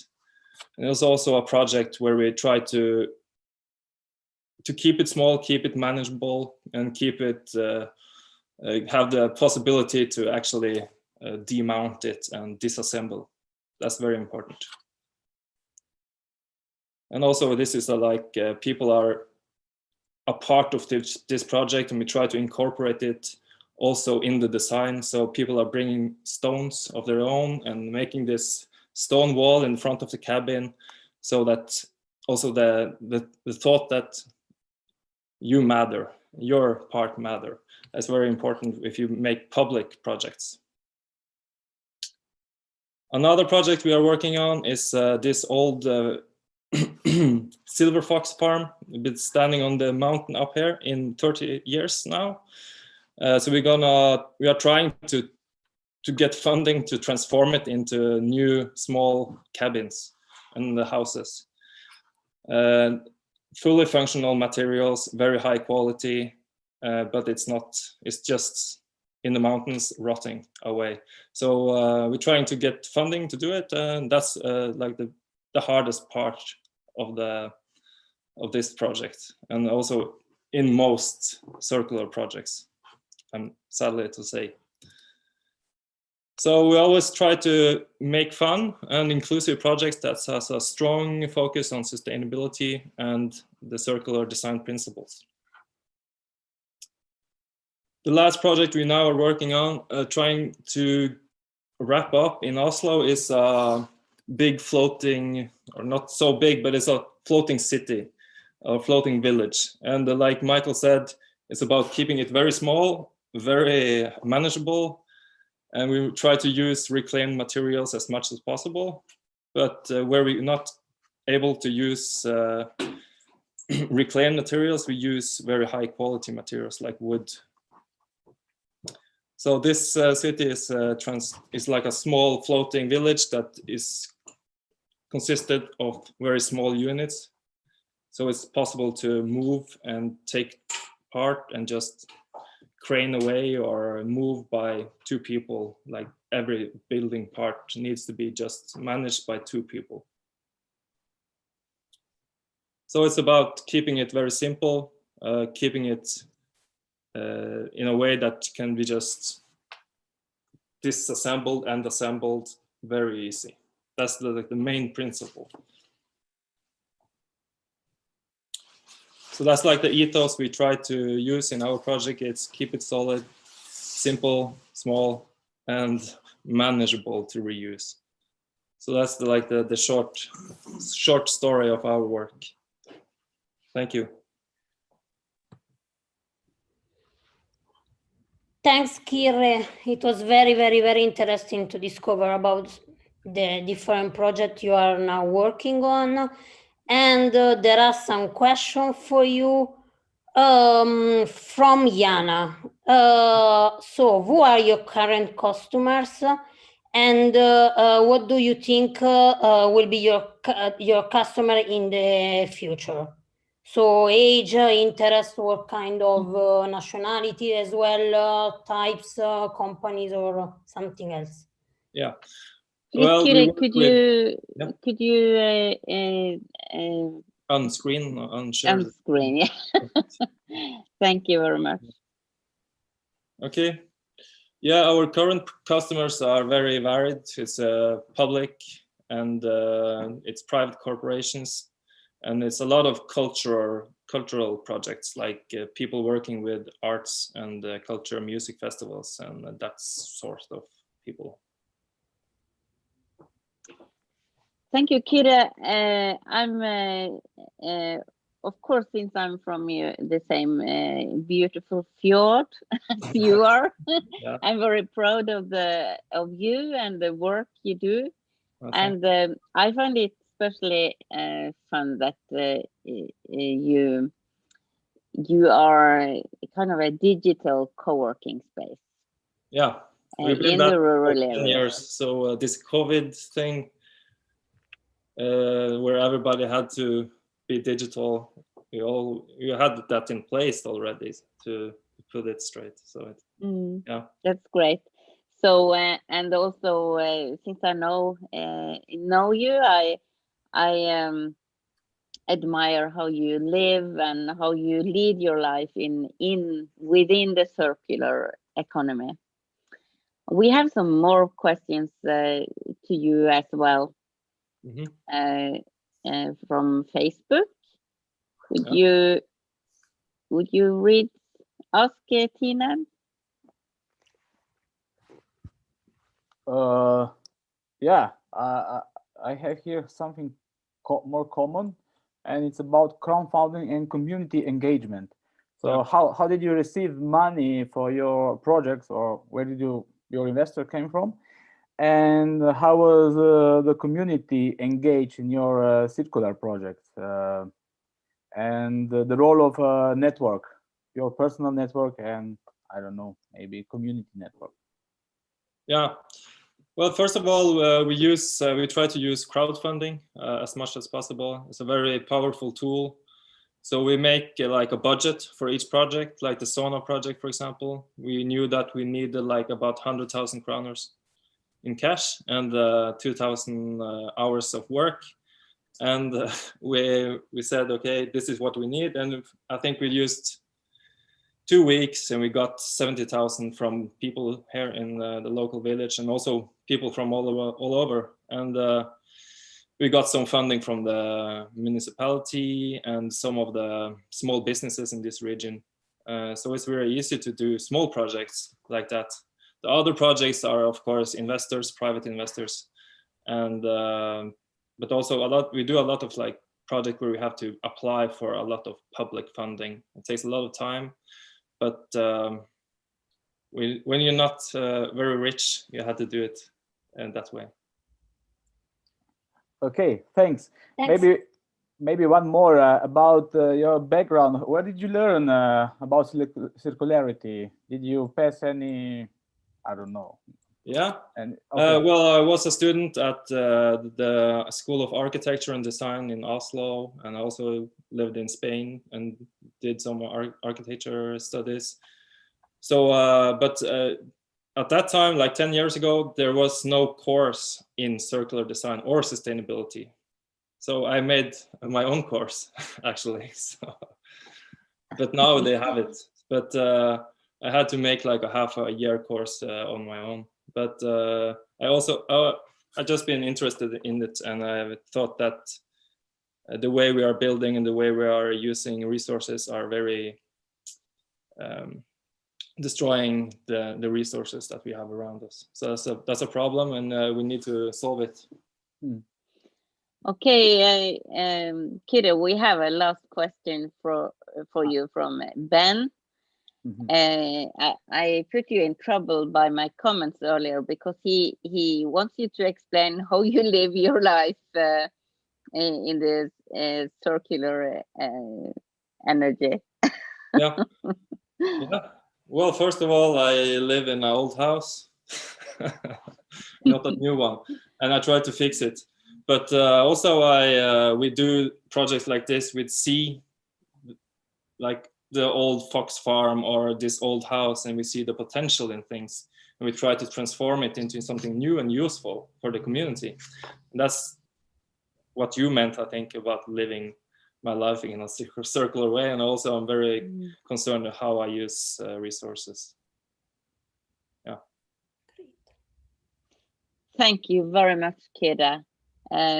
Speaker 8: And there's also a project where we try to keep it small, keep it manageable, and keep it have the possibility to actually demount it and disassemble. That's very important. And also this is people are a part of this project, and we try to incorporate it also in the design. So people are bringing stones of their own and making this stone wall in front of the cabin, so that also the thought that you matter, your part matter. That's very important if you make public projects. Another project we are working on is this old silver fox farm. We've been standing on the mountain up here in 30 years now. So we are trying to get funding to transform it into new small cabins and the houses. Fully functional materials, very high quality, but it's just in the mountains rotting away. So we're trying to get funding to do it, and that's like the hardest part of this project, and also in most circular projects, I'm sadly to say. So we always try to make fun and inclusive projects that has a strong focus on sustainability and the circular design principles. The last project we now are working on, trying to wrap up in Oslo, is a big floating, or not so big, but it's a floating city, or floating village. And like Michael said, it's about keeping it very small, very manageable, and we try to use reclaimed materials as much as possible. But where we're not able to use reclaimed materials, we use very high quality materials like wood. So this city is like a small floating village that is consisted of very small units. So it's possible to move and take part and just crane away or move by 2 people. Like every building part needs to be just managed by 2 people. So it's about keeping it very simple, keeping it in a way that can be just disassembled and assembled very easy. That's the main principle. So that's like the ethos we try to use in our project. It's keep it solid, simple, small, and manageable to reuse. So that's the short story of our work. Thank you.
Speaker 3: Thanks, KYRRE. It was very, very, very interesting to discover about the different projects you are now working on. And there are some questions for you from Jana. So who are your current customers? And what do you think will be your customer in the future? So age, interest, what kind of nationality as well, types, companies, or something else?
Speaker 8: Yeah.
Speaker 6: Well,
Speaker 8: KYRRE,
Speaker 6: could you
Speaker 8: unscreen,
Speaker 6: unscreen? Yeah. Thank you very much.
Speaker 8: Okay. Yeah, our current customers are very varied. It's public and it's private corporations, and it's a lot of cultural projects, like people working with arts and culture, music festivals, and that sort of people.
Speaker 11: Thank you, KYRRE. I'm, of course, since I'm from the same beautiful fjord as you are, yeah. I'm very proud of you and the work you do. Okay. And I find it especially fun that you are kind of a digital co-working space.
Speaker 8: Yeah, we've been in the rural area. 10 years. So this COVID thing, where everybody had to be digital, we had that in place already to put it straight. So yeah,
Speaker 11: that's great. So and also since I know you, I admire how you live and how you lead your life within the circular economy. We have some more questions to you as well. Mm-hmm. From Facebook. Would you read ask Tina?
Speaker 1: Yeah, I have here something more common, and it's about crowdfunding and community engagement. So how did you receive money for your projects, or where did your investor came from? And how was the community engaged in your circular projects? And the role of a network, your personal network, and I don't know, maybe community network.
Speaker 8: Yeah. Well, first of all, we try to use crowdfunding as much as possible. It's a very powerful tool. So we make like a budget for each project, like the sauna project, for example. We knew that we needed like about 100,000 kroners in cash and 2,000 hours of work. And we said, okay, this is what we need. And I think we used 2 weeks and we got 70,000 from people here in the local village, and also people from all over. And we got some funding from the municipality and some of the small businesses in this region. So it's very easy to do small projects like that. The other projects are, of course, investors, private investors, and but also we do a lot of like project where we have to apply for a lot of public funding. It takes a lot of time, but when you're not very rich, you have to do it in that way.
Speaker 1: Okay, thanks. Maybe one more about your background. Where did you learn about circularity? Did you pass any, I don't know.
Speaker 8: Yeah. Well, I was a student at the School of Architecture and Design in Oslo, and I also lived in Spain and did some architecture studies. So, but at that time, like 10 years ago, there was no course in circular design or sustainability. So I made my own course, actually. So, but now they have it. But I had to make like a half a year course on my own. But I just been interested in it, and I thought that the way we are building and the way we are using resources are very destroying the resources that we have around us. So that's a problem, and we need to solve it.
Speaker 11: Okay, KYRRE, we have a last question for you from Ben. I put you in trouble by my comments earlier because he wants you to explain how you live your life in this circular energy.
Speaker 8: Yeah. Well, first of all, I live in an old house, not a new one, and I try to fix it. But also, we do projects like this with like the old fox farm or this old house, and we see the potential in things, and we try to transform it into something new and useful for the community. And that's what you meant, I think, about living my life in a circular way. And also I'm very concerned with how I use resources. Yeah.
Speaker 11: Thank you very much, KYRRE.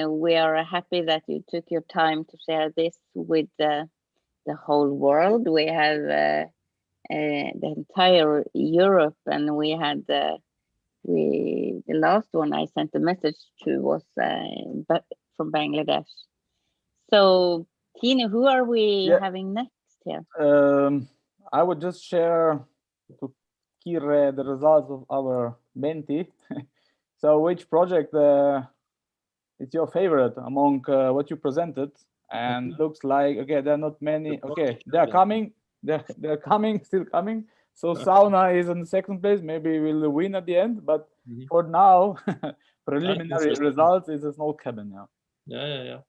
Speaker 11: We are happy that you took your time to share this with the whole world. We have the entire Europe, and we had the last one I sent a message to was from Bangladesh. So, Tine, who are we having next here?
Speaker 1: I would just share to KYRRE the results of our Menti. So, which project is your favorite among what you presented? And looks like, okay, there are not many. Okay, they're coming. They're coming, still coming. So Sauna is in the second place. Maybe we'll win at the end. But for now, preliminary results is a snow cabin now.
Speaker 8: Yeah.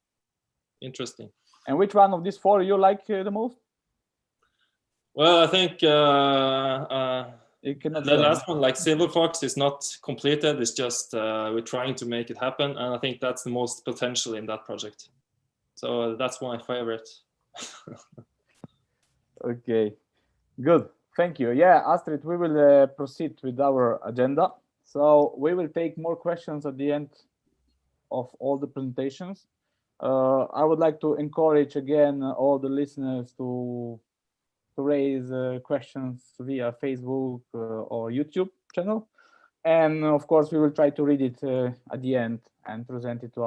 Speaker 8: Interesting.
Speaker 1: And which one of these four you like the most?
Speaker 8: Well, I think the last one, like Silver Fox, is not completed. It's just we're trying to make it happen, and I think that's the most potential in that project. So that's my favorite.
Speaker 1: Okay, good. Thank you. Yeah, Astrid, we will proceed with our agenda. So we will take more questions at the end of all the presentations. I would like to encourage again all the listeners to raise questions via Facebook or YouTube channel. And of course, we will try to read it at the end and present it to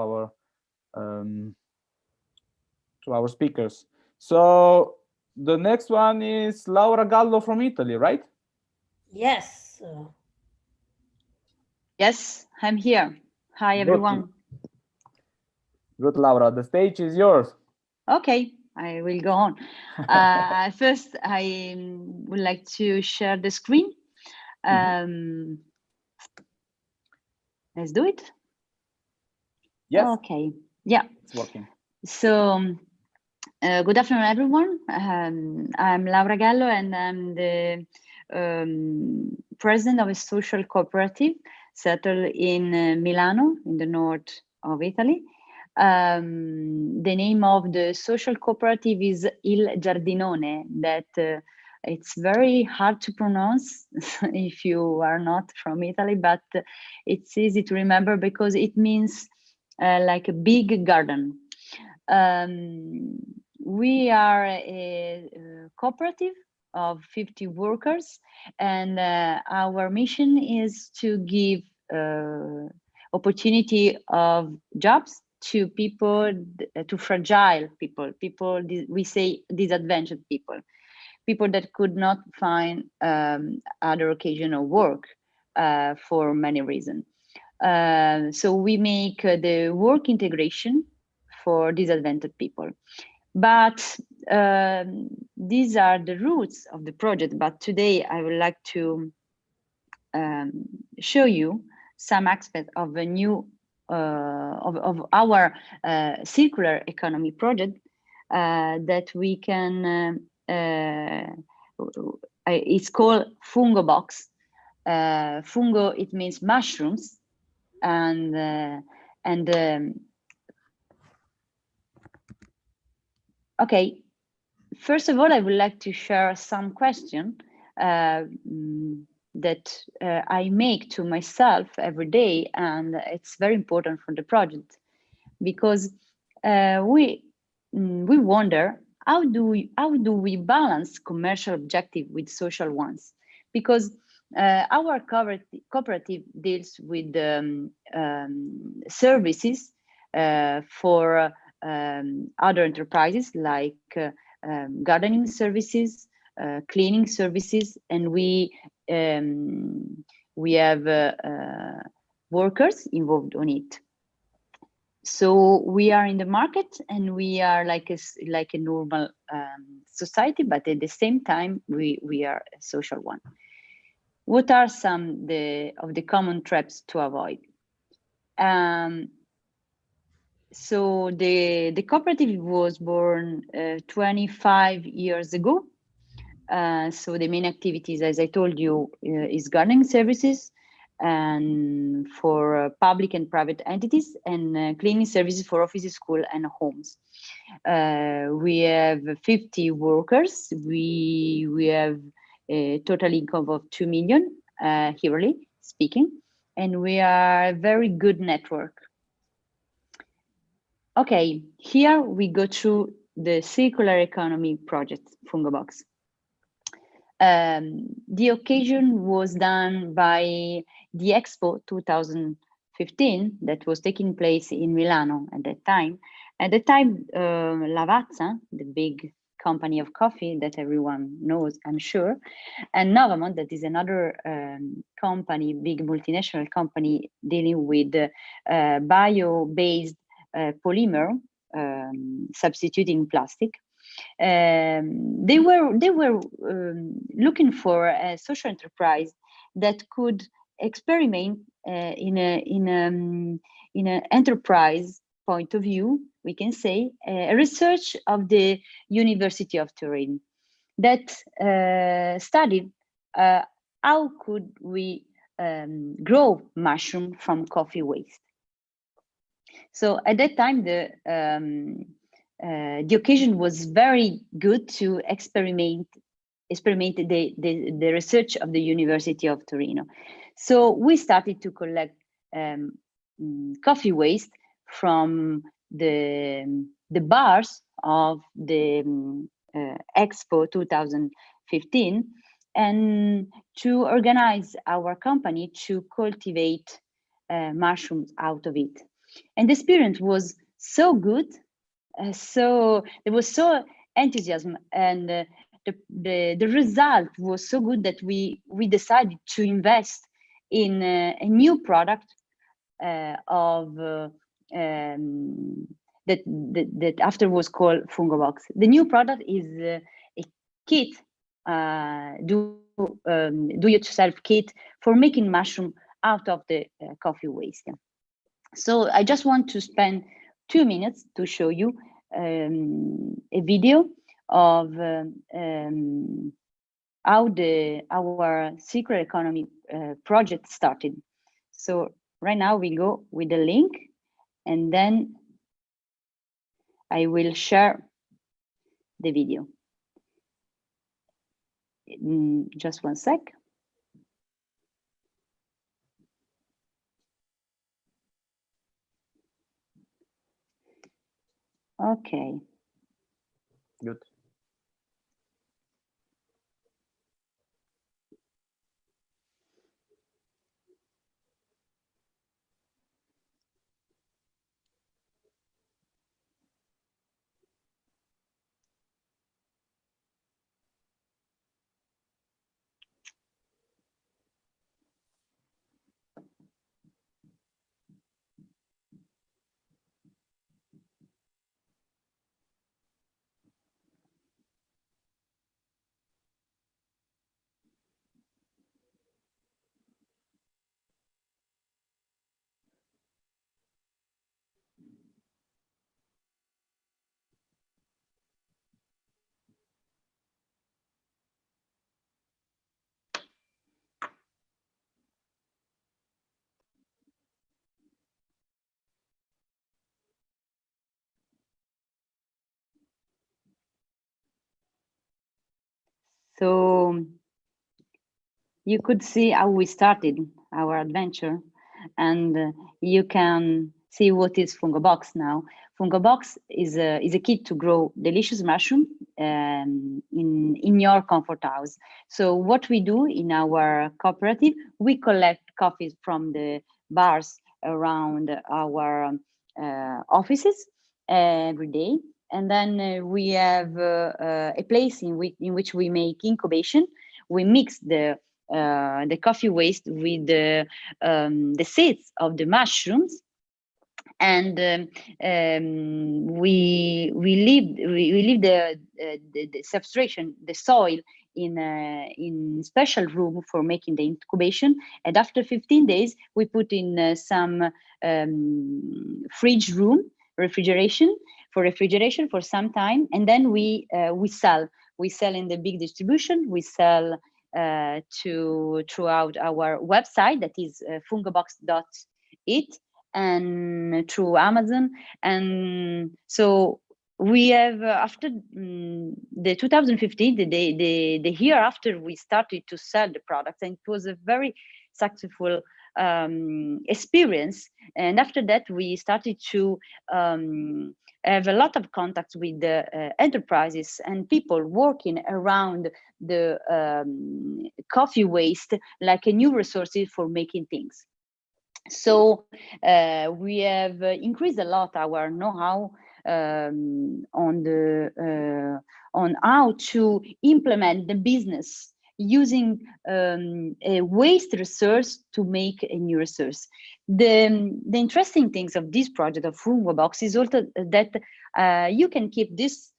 Speaker 1: our speakers. So the next one is Laura Gallo from Italy, right?
Speaker 3: Yes.
Speaker 6: Yes, I'm here. Hi, everyone.
Speaker 1: Good, Laura. The stage is yours.
Speaker 6: Okay, I will go on. First, I would like to share the screen. Let's do it.
Speaker 1: Yes.
Speaker 6: Okay. Yeah.
Speaker 1: It's working.
Speaker 6: So, good afternoon, everyone. I'm Laura Gallo, and I'm the president of a social cooperative settled in Milano, in the north of Italy. The name of the social cooperative is Ilgiardinone. That it's very hard to pronounce if you are not from Italy, but it's easy to remember because it means like a big garden. We are a cooperative of 50 workers, and our mission is to give opportunity of jobs to people, to fragile people, we say disadvantaged people that could not find other occasional work for many reasons. So we make the work integration for disadvantaged people. But these are the roots of the project. But today I would like to show you some aspects of a new of our circular economy project that we can. It's called FungoBox. Fungo, it means mushrooms, and okay. First of all, I would like to share some question that I make to myself every day, and it's very important for the project because we we wonder, how do we balance commercial objective with social ones? Because our cooperative deals with services for other enterprises like gardening services, cleaning services, and we have workers involved on it. So we are in the market, and we are like a normal society, but at the same time we are a social one. What are some of the common traps to avoid? So the cooperative was born 25 years ago. So the main activities, as I told you, is gardening services, and for public and private entities, and cleaning services for offices, school, and homes. We have 50 workers. We have a total income of 2 million yearly speaking, and we are a very good network. Okay, here we go through the circular economy project, FungoBox. The occasion was done by the Expo 2015 that was taking place in Milano at that time. At the time, Lavazza, the big company of coffee that everyone knows, I'm sure, and Novamont, that is another company, big multinational company dealing with bio-based polymer, substituting plastic. They were looking for a social enterprise that could experiment in an enterprise point of view, we can say, a research of the University of Turin that studied how could we grow mushroom from coffee waste. So at that time, the occasion was very good to experiment the research of the University of Torino. So we started to collect coffee waste from the bars of the Expo 2015, and to organize our company to cultivate mushrooms out of it. And the experience was so good, so there was so enthusiasm, and the result was so good that we decided to invest in a new product that after was called FungoBox. The new product is a kit, do-it-yourself kit for making mushroom out of the coffee waste. So I just want to spend 2 minutes to show you a video of how our circular economy project started. So right now we go with the link, and then I will share the video. Just 1 sec. Okay.
Speaker 1: Good.
Speaker 6: So you could see how we started our adventure, and you can see what is FungoBox now. FungoBox is a kit to grow delicious mushroom in your comfort house. So what we do in our cooperative, we collect coffee from the bars around our offices every day, and then we have a place in which we make incubation. We mix the coffee waste with the seeds of the mushrooms, and we leave the substration, the soil, in special room for making the incubation. And after 15 days, we put in some fridge room, refrigeration for some time, and then we sell in the big distribution. We sell throughout our website, that is fungobox.it, and through Amazon. And so we have after the 2015, the year after, we started to sell the products, and it was a very successful experience. And after that, we started to have a lot of contacts with the enterprises and people working around the coffee waste, like a new resource for making things. So we have increased a lot our know-how on how to implement the business using a waste resource to make a new resource. The interesting things of this project of FungoBox is also that you can keep this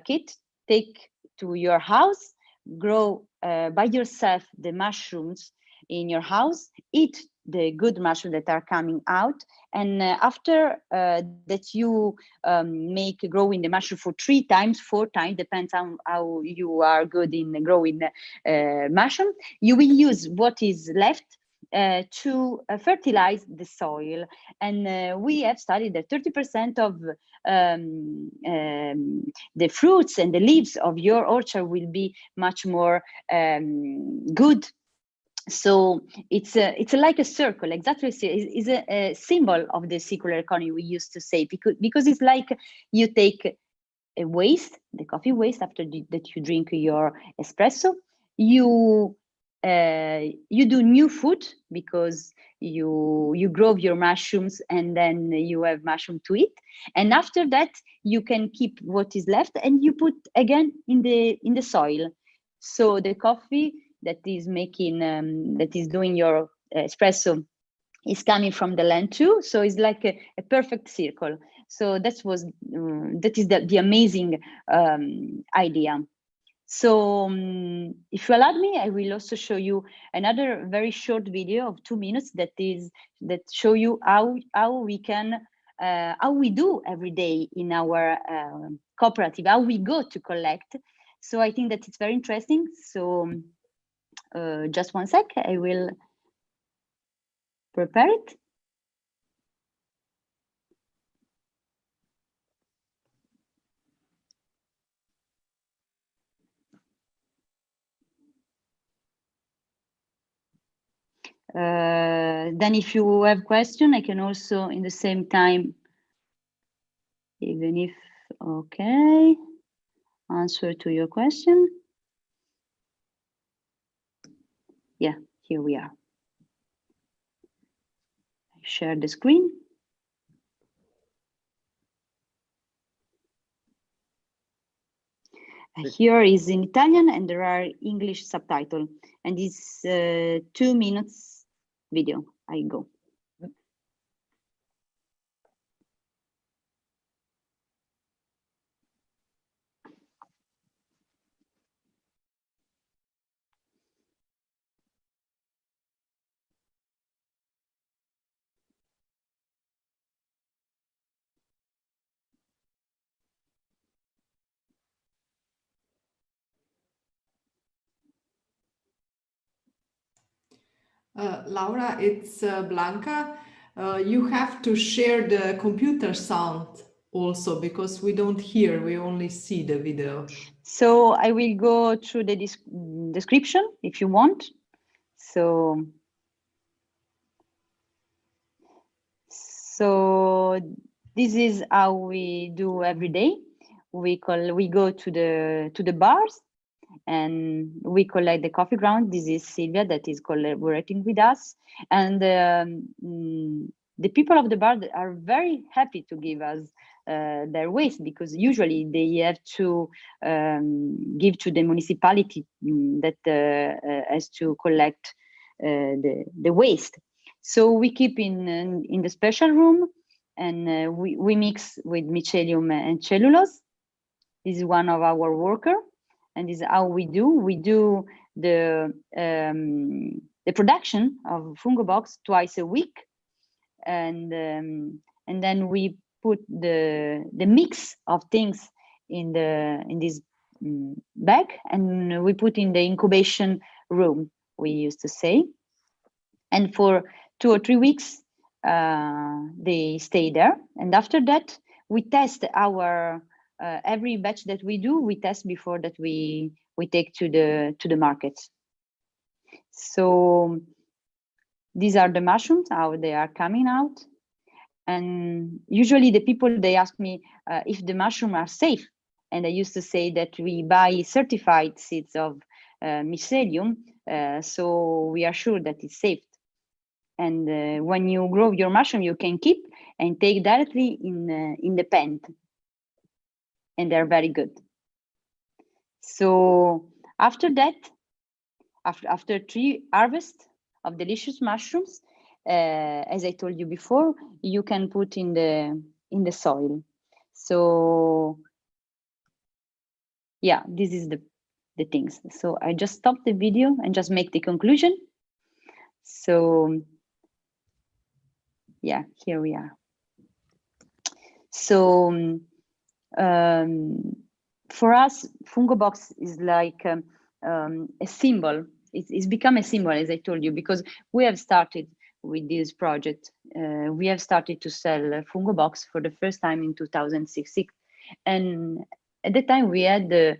Speaker 6: kit, take to your house, grow by yourself the mushrooms in your house, eat the good mushrooms that are coming out, and after that you make growing the mushroom for 3 times, 4 times, depends on how you are good in growing mushroom, you will use what is left to fertilize the soil. And we have studied that 30% of the fruits and the leaves of your orchard will be much more good. So it's like a circle, exactly. It's a symbol of the circular economy, we used to say, because it's like you take a waste, the coffee waste, after that you drink your espresso, you do new food, because you grow your mushrooms and then you have mushroom to eat, and after that you can keep what is left and you put again in the soil. So the coffee that is making that is doing your espresso is coming from the land too. So it's like a perfect circle. So that is the amazing idea. So if you allow me, I will also show you another very short video of 2 minutes that show you how we can how we do every day in our cooperative, how we go to collect. So I think that it's very interesting. So just 1 sec, I will prepare it. Then if you have question, I can also in the same time, even if, okay, answer to your question. Yeah, here we are. I share the screen. Here is in Italian and there are English subtitles, and it's 2 minutes video. I go.
Speaker 2: Laura, it's Blanca. You have to share the computer sound also, because we don't hear, we only see the video.
Speaker 6: So I will go through the description if you want. So, this is how we do every day. We go to the bars and we collect the coffee ground. This is Silvia that is collaborating with us, and the people of the bar are very happy to give us their waste, because usually they have to give to the municipality that has to collect the waste. So we keep in the special room, and we mix with mycelium and cellulose. This is one of our worker, and this is how we do. We do the production of FungoBox twice a week, and then we put the mix of things in this bag, and we put in the incubation room, we used to say. And for 2 or 3 weeks, they stay there. And after that, we test our every batch that we do. We test before that we take to the market. So these are the mushrooms, how they are coming out. And usually the people, they ask me if the mushrooms are safe. And I used to say that we buy certified seeds of mycelium, so we are sure that it's safe. And when you grow your mushroom, you can keep and take directly in the pen. And they're very good. So after that, after 3 harvests of delicious mushrooms, as I told you before, you can put in the soil. So yeah, this is the things. So I just stop the video and just make the conclusion. So yeah, here we are. So for us, FungoBox is like a symbol. It's become a symbol, as I told you, because we have started with this project. We have started to sell FungoBox for the first time in 2006, and at the time we had the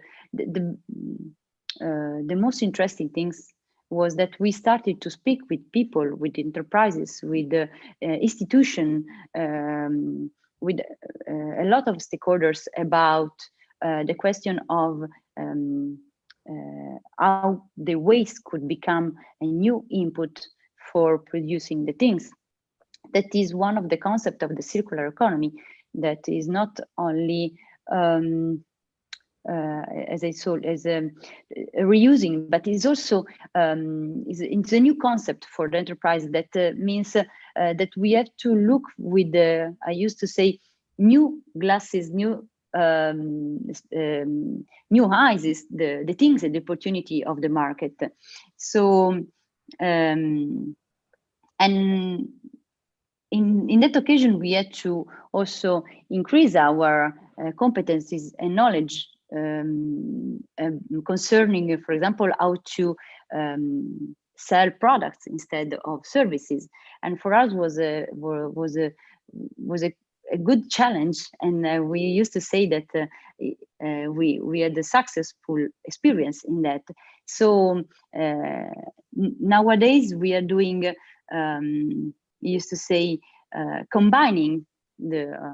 Speaker 6: most interesting things was that we started to speak with people, with enterprises, with institutions, with a lot of stakeholders about the question of how the waste could become a new input for producing the things. That is one of the concepts of the circular economy, that is not only as I saw as reusing, but is also it's a new concept for the enterprise. That means that we have to look with the, I used to say, new glasses, new new eyes is the things and the opportunity of the market. So and in that occasion, we had to also increase our competencies and knowledge concerning, for example, how to sell products instead of services. And for us was a good challenge, and we used to say that we had a successful experience in that. So nowadays we are doing, used to say, combining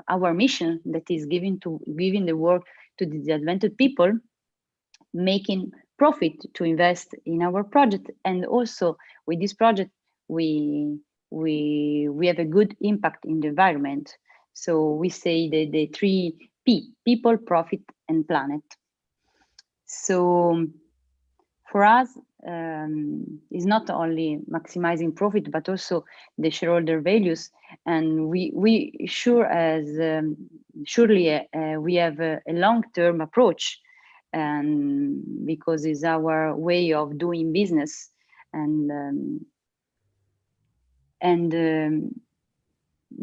Speaker 6: our mission, that is giving the work to the disadvantaged people, making profit to invest in our project, and also with this project we have a good impact in the environment. So we say the 3 P: people, profit, and planet. So for us, is not only maximizing profit, but also the shareholder values. And we sure as surely we have a long-term approach, and because it's our way of doing business, and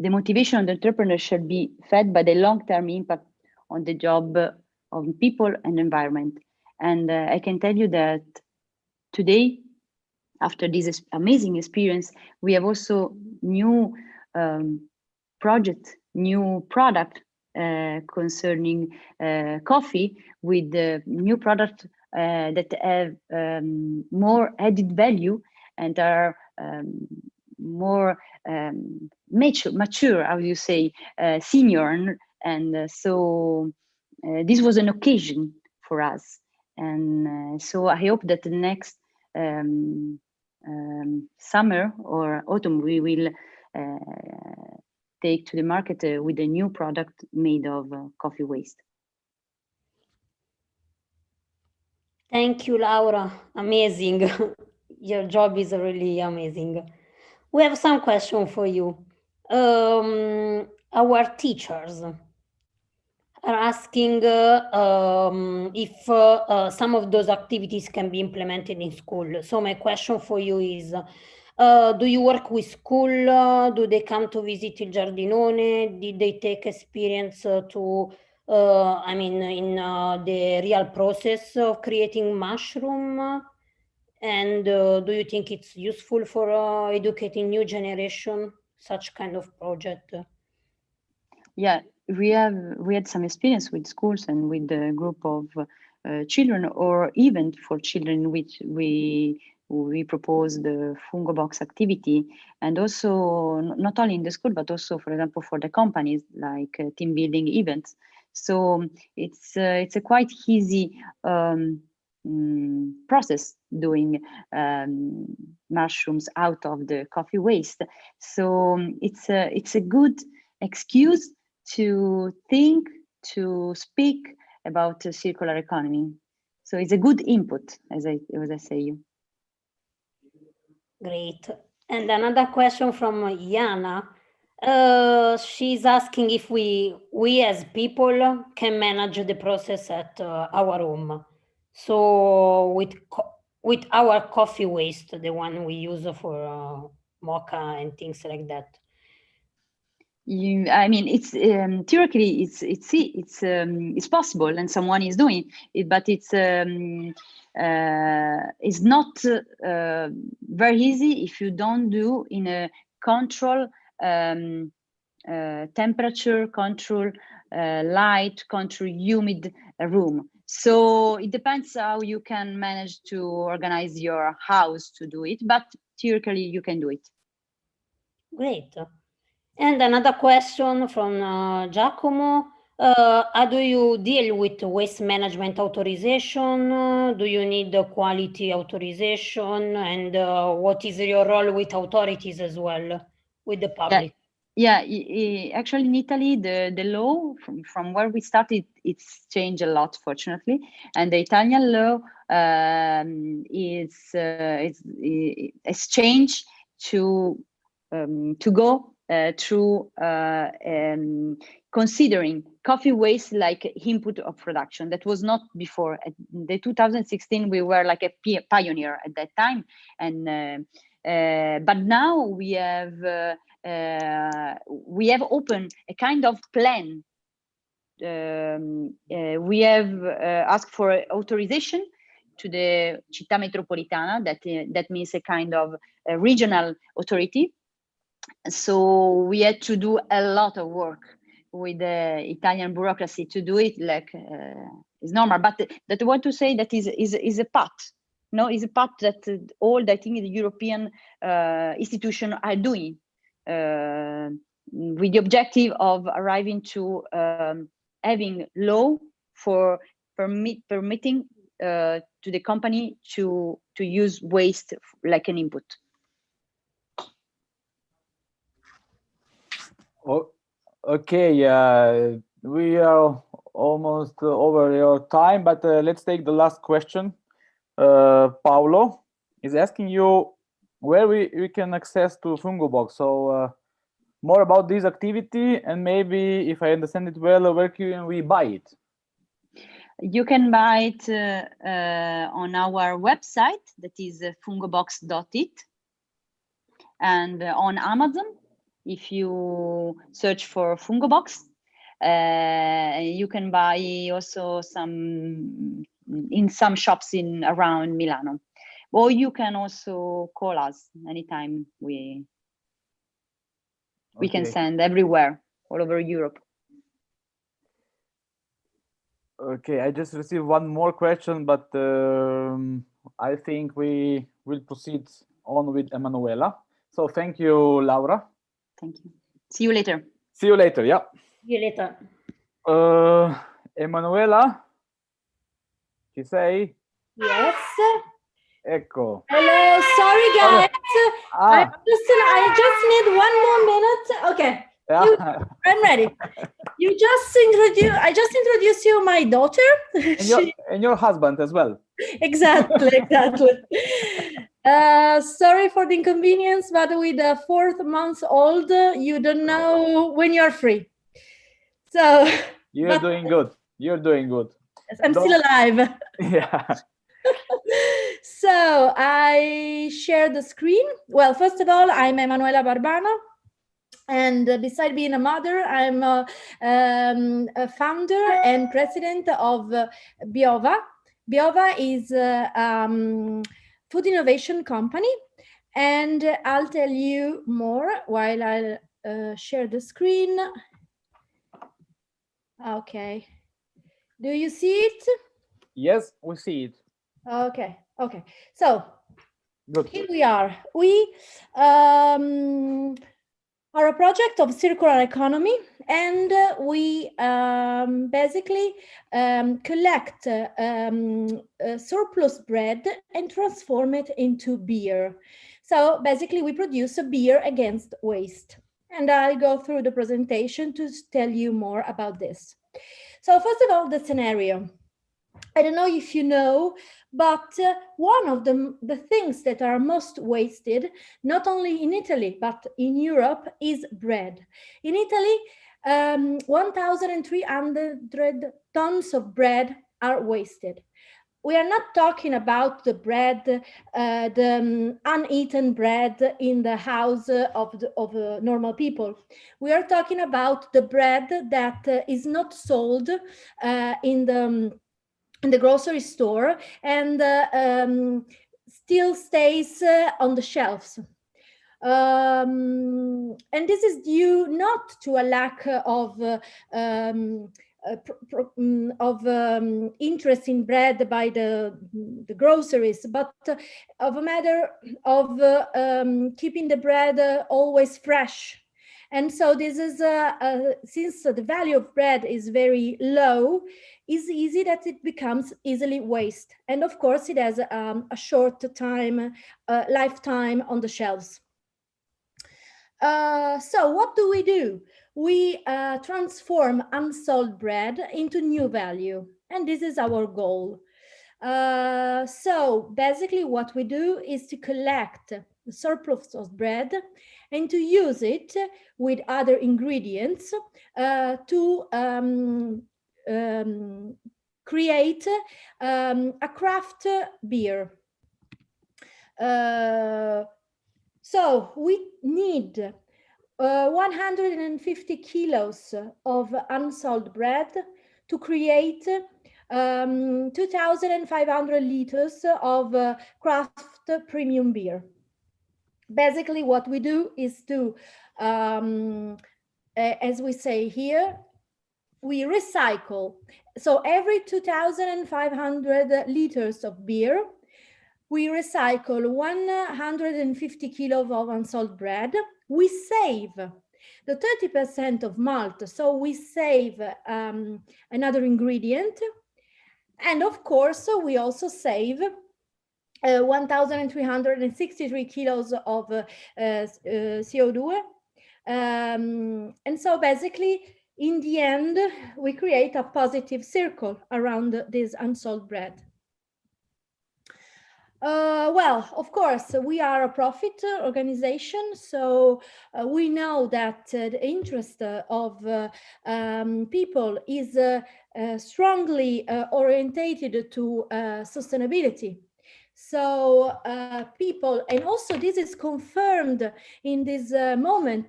Speaker 6: the motivation of the entrepreneur should be fed by the long-term impact on the job of people and environment. And I can tell you that today, after this amazing experience, we have also new project, new product concerning coffee, with the new product that have more added value and are more mature, how do you say, senior, and so this was an occasion for us, and so I hope that the next summer or autumn we will take to the market with a new product made of coffee waste.
Speaker 3: Thank you, Laura. Amazing. Your job is really amazing. We have some question for you. Our teachers are asking if some of those activities can be implemented in school. So my question for you is, do you work with school? Do they come to visit Ilgiardinone? Did they take experience I mean, in the real process of creating mushroom? And do you think it's useful for educating new generation, such kind of project?
Speaker 6: Yeah, we had some experience with schools and with a group of children, or even for children which we propose the FungoBox activity, and also not only in the school but also, for example, for the companies, like team building events. So it's a quite easy process doing mushrooms out of the coffee waste. So it's a good excuse to think, to speak about the circular economy. So it's a good input, as I say.
Speaker 3: Great. And another question from Yana. She's asking if we as people can manage the process at our home. So with our coffee waste, the one we use for mocha and things like that.
Speaker 6: I mean, it's theoretically it's possible, and someone is doing it, but it's not very easy if you don't do in a control temperature, control light, control humid room. So it depends how you can manage to organize your house to do it, but theoretically you can do it.
Speaker 3: Great. And another question from Giacomo. How do you deal with waste management authorization? Do you need the quality authorization? And what is your role with authorities as well, with the public?
Speaker 6: Yeah, actually in Italy, the law from where we started, it's changed a lot, fortunately. And the Italian law is changed to go through considering coffee waste like input of production. That was not before. At the 2016, we were like a pioneer at that time, and but now we have opened a kind of plan. We have asked for authorization to the Città Metropolitana, that means a kind of a regional authority. So we had to do a lot of work with the Italian bureaucracy to do it, like it's normal. But that I want to say that is a path. No, is a path that all I think the European institutions are doing with the objective of arriving to having law for permitting to the company to use waste like an input.
Speaker 1: Oh, okay, we are almost over your time, but let's take the last question. Paolo is asking you where we can access to FungoBox. So more about this activity, and maybe, if I understand it well, where can we buy it?
Speaker 6: You can buy it on our website, that is fungobox.it, and on Amazon, if you search for FungoBox. You can buy also in some shops around Milano, or you can also call us anytime. We can send everywhere, all over Europe.
Speaker 1: Okay, I just received one more question, but I think we will proceed on with Emanuela. So thank you, Laura.
Speaker 6: Thank you. See you later.
Speaker 1: See you later. Yeah.
Speaker 3: See you later.
Speaker 1: Emanuela, ci sei?
Speaker 5: Yes.
Speaker 1: Ecco.
Speaker 5: Hello. Sorry, guys.
Speaker 1: Ah.
Speaker 5: I just need one more minute. Okay.
Speaker 1: Yeah.
Speaker 5: I'm ready. I just introduced you my daughter.
Speaker 1: And your husband as well.
Speaker 5: Exactly, exactly. Sorry for the inconvenience, but with a 4-month-old, you don't know when you're free. So
Speaker 1: You're doing good. You're doing good.
Speaker 5: Yes, I'm still alive.
Speaker 1: Yeah.
Speaker 5: So I share the screen. Well, first of all, I'm Emanuela Barbano. And beside being a mother, I'm a founder and president of Biova. Biova is a food innovation company. And I'll tell you more while I'll share the screen. Okay. Do you see it?
Speaker 1: Yes, we see it.
Speaker 5: Okay. Okay. So
Speaker 1: good.
Speaker 5: Here we are. We are a project of circular economy, and we basically collect surplus bread and transform it into beer. So basically we produce a beer against waste. And I'll go through the presentation to tell you more about this. So first of all, the scenario. I don't know if you know, but one of the things that are most wasted, not only in Italy, but in Europe, is bread. In Italy, 1,300 tons of bread are wasted. We are not talking about the bread, the uneaten bread in the house of normal people. We are talking about the bread that is not sold in the grocery store and still stays on the shelves. And this is due not to a lack of interest in bread by the groceries, but of a matter of keeping the bread always fresh. And so this is, since the value of bread is very low, it's easy that it becomes easily waste. And of course, it has a short lifetime on the shelves. So what do? We transform unsold bread into new value. And this is our goal. So basically what we do is to collect the surplus of bread and to use it with other ingredients to create a craft beer. So we need 150 kilos of unsold bread to create 2,500 liters of craft premium beer. Basically, what we do is to, as we say here, we recycle. So every 2,500 liters of beer, we recycle 150 kilos of unsold bread. We save the 30% of malt, so we save another ingredient. And of course, we also save 1,363 kilos of CO2. And so basically, in the end, we create a positive circle around this unsold bread. Well, of course, we are a profit organization, so we know that the interest of people is strongly orientated to sustainability. So people, and also this is confirmed in this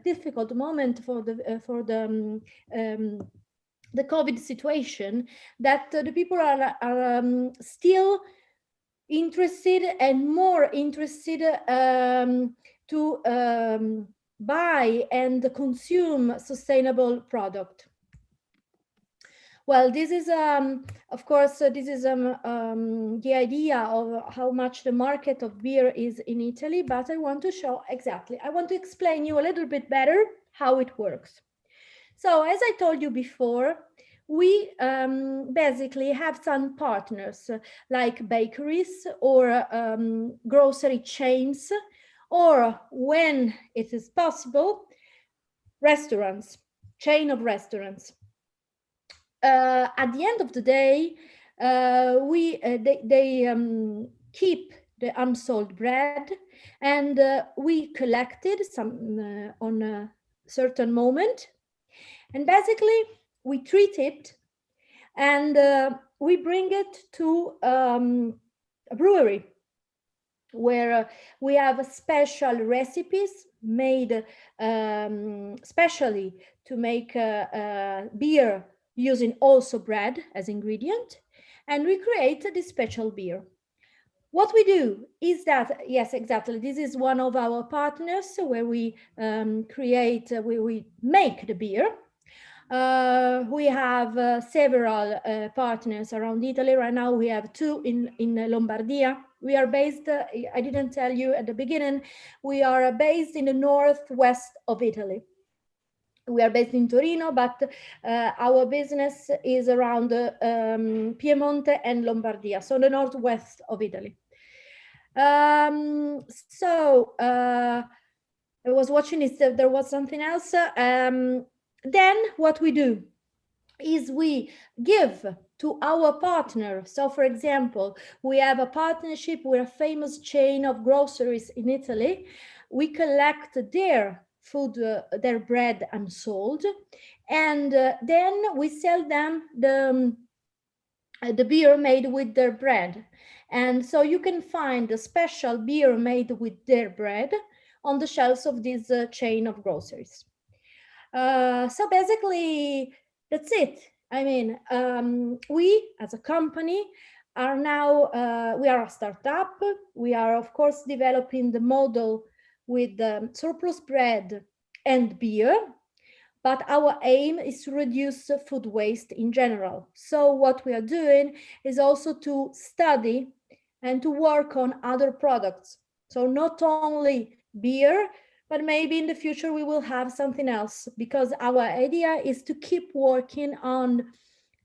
Speaker 5: difficult moment for the COVID situation, that the people are still interested and more interested to buy and consume sustainable product. Well, this is, of course, this is the idea of how much the market of beer is in Italy, but I want to show exactly, I want to explain you a little bit better how it works. So as I told you before, we basically have some partners like bakeries or grocery chains, or when it is possible, restaurants, chain of restaurants. At the end of the day, they keep the unsold bread, and we collected some on a certain moment, and basically we treat it, and we bring it to a brewery where we have special recipes made specially to make beer using also bread as ingredient, and we create this special beer. What we do is that, yes, exactly, this is one of our partners where we we make the beer. We have several partners around Italy. Right now we have 2 in Lombardia. We are based, I didn't tell you at the beginning, we are based in the northwest of Italy. We are based in Torino, but our business is around Piemonte and Lombardia, so the northwest of Italy. I was watching if there was something else. Then what we do is we give to our partner. So for example, we have a partnership with a famous chain of groceries in Italy. We collect their food, their bread unsold, and then we sell them the beer made with their bread. And so you can find a special beer made with their bread on the shelves of this chain of groceries. So basically, that's it. I mean, we as a company are now, we are a startup. We are, of course, developing the model with surplus bread and beer, but our aim is to reduce food waste in general. So what we are doing is also to study and to work on other products. So not only beer, but maybe in the future we will have something else, because our idea is to keep working on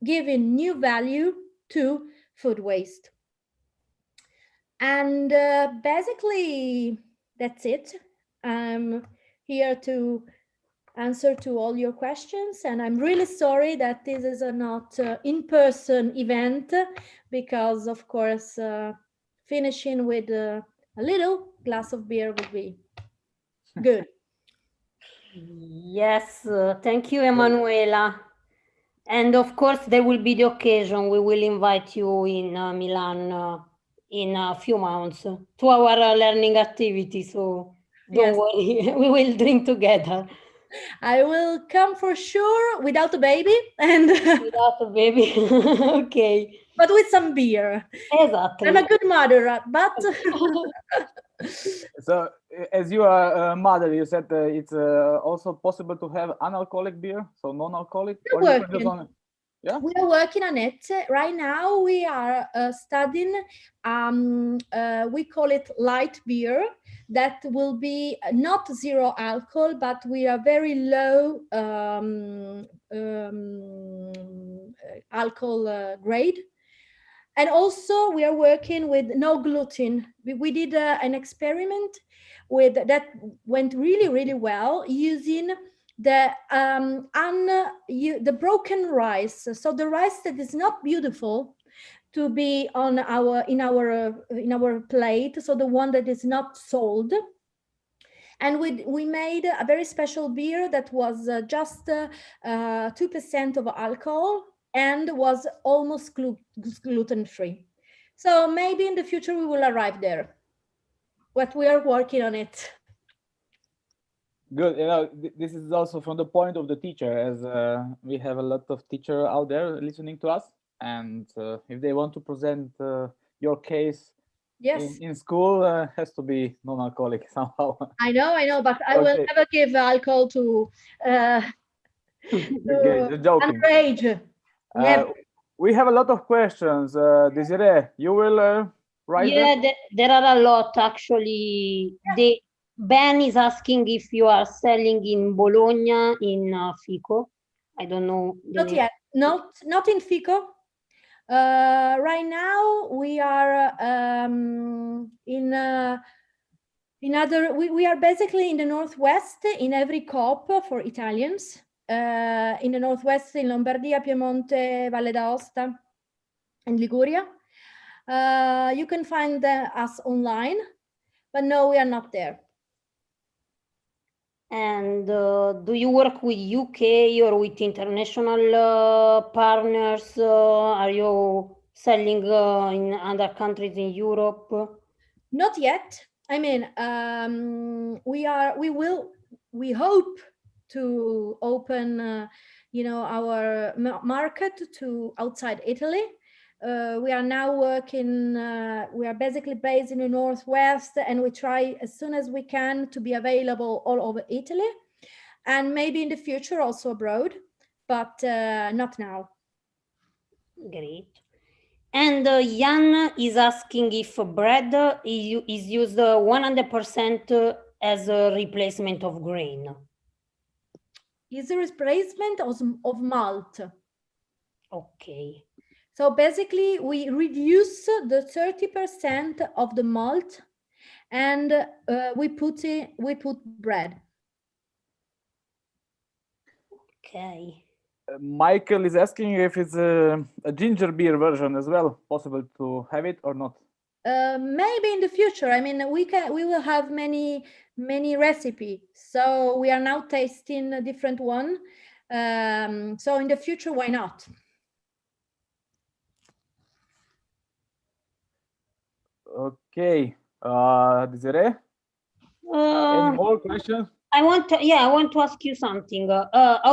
Speaker 5: giving new value to food waste. And basically, that's it. I'm here to answer to all your questions, and I'm really sorry that this is a not in-person event, because of course finishing with a little glass of beer would be good.
Speaker 3: Yes, thank you, Emanuela. And of course, there will be the occasion. We will invite you in Milan in a few months to our learning activity. So don't worry, we will drink together.
Speaker 5: I will come for sure without a baby and
Speaker 3: without a baby. Okay.
Speaker 5: But with some beer.
Speaker 3: Exactly.
Speaker 5: I'm a good mother, but
Speaker 1: so as you are a mother, you said it's also possible to have non-alcoholic beer, so non-alcoholic.
Speaker 5: Yeah, we are working on it right now. We are studying. We call it light beer. That will be not zero alcohol, but we are very low alcohol grade. And also we are working with no gluten. We did an experiment with that went really, really well using the broken rice. So the rice that is not beautiful to be on in our plate. So the one that is not sold. And we made a very special beer that was just 2% of alcohol and was almost gluten-free. So maybe in the future we will arrive there, but we are working on it.
Speaker 1: Good. You know, this is also from the point of the teacher, as we have a lot of teachers out there listening to us, and if they want to present your case in school, has to be non-alcoholic somehow.
Speaker 5: I know, but I will never give alcohol to
Speaker 1: joking.
Speaker 5: Underage.
Speaker 1: We have a lot of questions. Desiree, you will write them?
Speaker 3: There are a lot actually. Ben is asking if you are selling in Bologna in Fico. I don't know.
Speaker 5: Not yet. Not in Fico. Right now we are we are basically in the northwest in every COP for Italians. In the northwest in Lombardia, Piemonte, Valle d'Aosta, and Liguria. You can find us online, but no, we are not there.
Speaker 3: And do you work with UK or with international partners? Are you selling in other countries in Europe?
Speaker 5: Not yet. I mean, we hope to open, our market to outside Italy. We are now working, we are basically based in the Northwest, and we try as soon as we can to be available all over Italy, and maybe in the future also abroad, but not now.
Speaker 3: Great. And Jan is asking if bread is used 100% as a replacement of grain.
Speaker 5: Is a replacement of malt.
Speaker 3: Okay.
Speaker 5: So basically, we reduce the 30% of the malt, and we put bread.
Speaker 3: Okay.
Speaker 1: Michael is asking if it's a ginger beer version as well, possible to have it or not.
Speaker 5: Maybe in the future. I mean, we will have many recipes. So we are now tasting a different one. So in the future, why not?
Speaker 1: Okay, Desiree, any more questions?
Speaker 3: I want to ask you something. How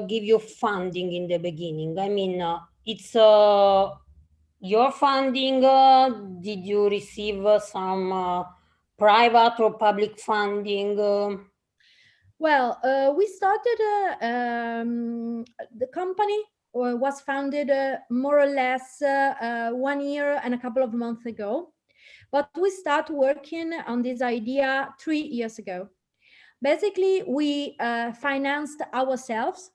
Speaker 3: give you funding in the beginning? I mean, it's your funding. Did you receive some private or public funding?
Speaker 5: Well, we started the company was founded more or less 1 year and a couple of months ago, but we started working on this idea 3 years ago. Basically, we financed ourselves,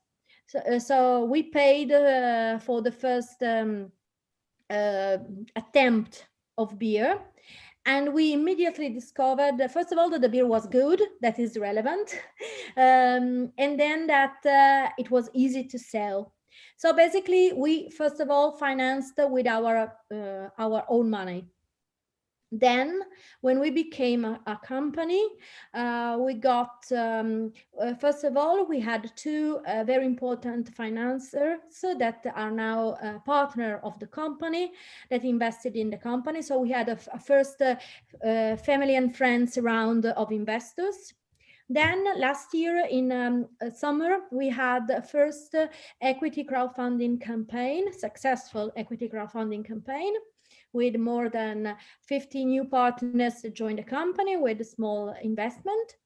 Speaker 5: so we paid for the first attempt of beer. And we immediately discovered, first of all, that the beer was good, that is relevant, and then that it was easy to sell. So basically, we first of all financed with our own money. Then, when we became a company, we got, first of all, we had two very important financiers that are now a partner of the company that invested in the company. So we had a first family and friends round of investors. Then last year in summer, we had the first equity crowdfunding campaign, successful equity crowdfunding campaign, with more than 50 new partners to join the company with a small investment.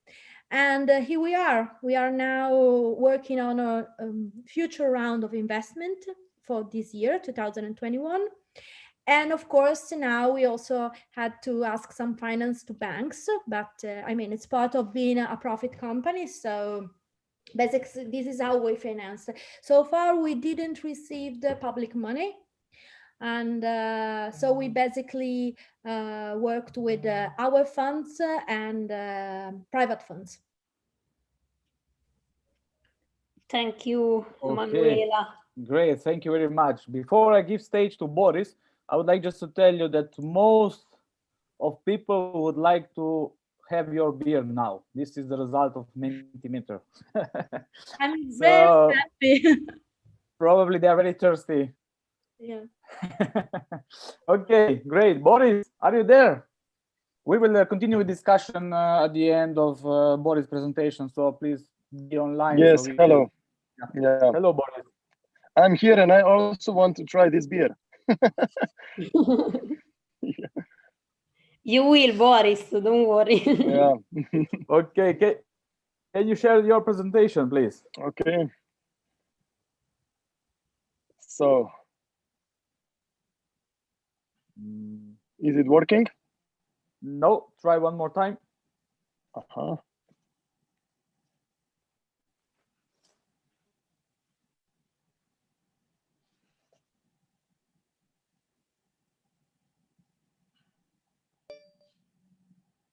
Speaker 5: And here we are. We are now working on a future round of investment for this year, 2021. And of course, now we also had to ask some finance to banks, but I mean, it's part of being a profit company. So basically, this is how we finance. So far, we didn't receive the public money. And so we basically worked with our funds and private funds.
Speaker 3: Thank you,
Speaker 1: Okay.
Speaker 3: Emanuela.
Speaker 1: Great, thank you very much. Before I give stage to Boris, I would like just to tell you that most of people would like to have your beer now. This is the result of Mentimeter.
Speaker 5: I'm very happy.
Speaker 1: Probably they are very thirsty.
Speaker 5: Yeah.
Speaker 1: Okay, great. Boris, are you there? We will continue with discussion at the end of Boris' presentation, so please be online.
Speaker 10: Yes,
Speaker 1: so
Speaker 10: hello.
Speaker 1: Can...
Speaker 10: Yeah.
Speaker 1: Hello, Boris.
Speaker 10: I'm here and I also want to try this beer.
Speaker 3: You will, Boris, don't worry.
Speaker 1: Yeah. Okay, can Can you share your presentation, please?
Speaker 10: Okay. So, is it working?
Speaker 1: No, try one more time.
Speaker 10: Uh-huh.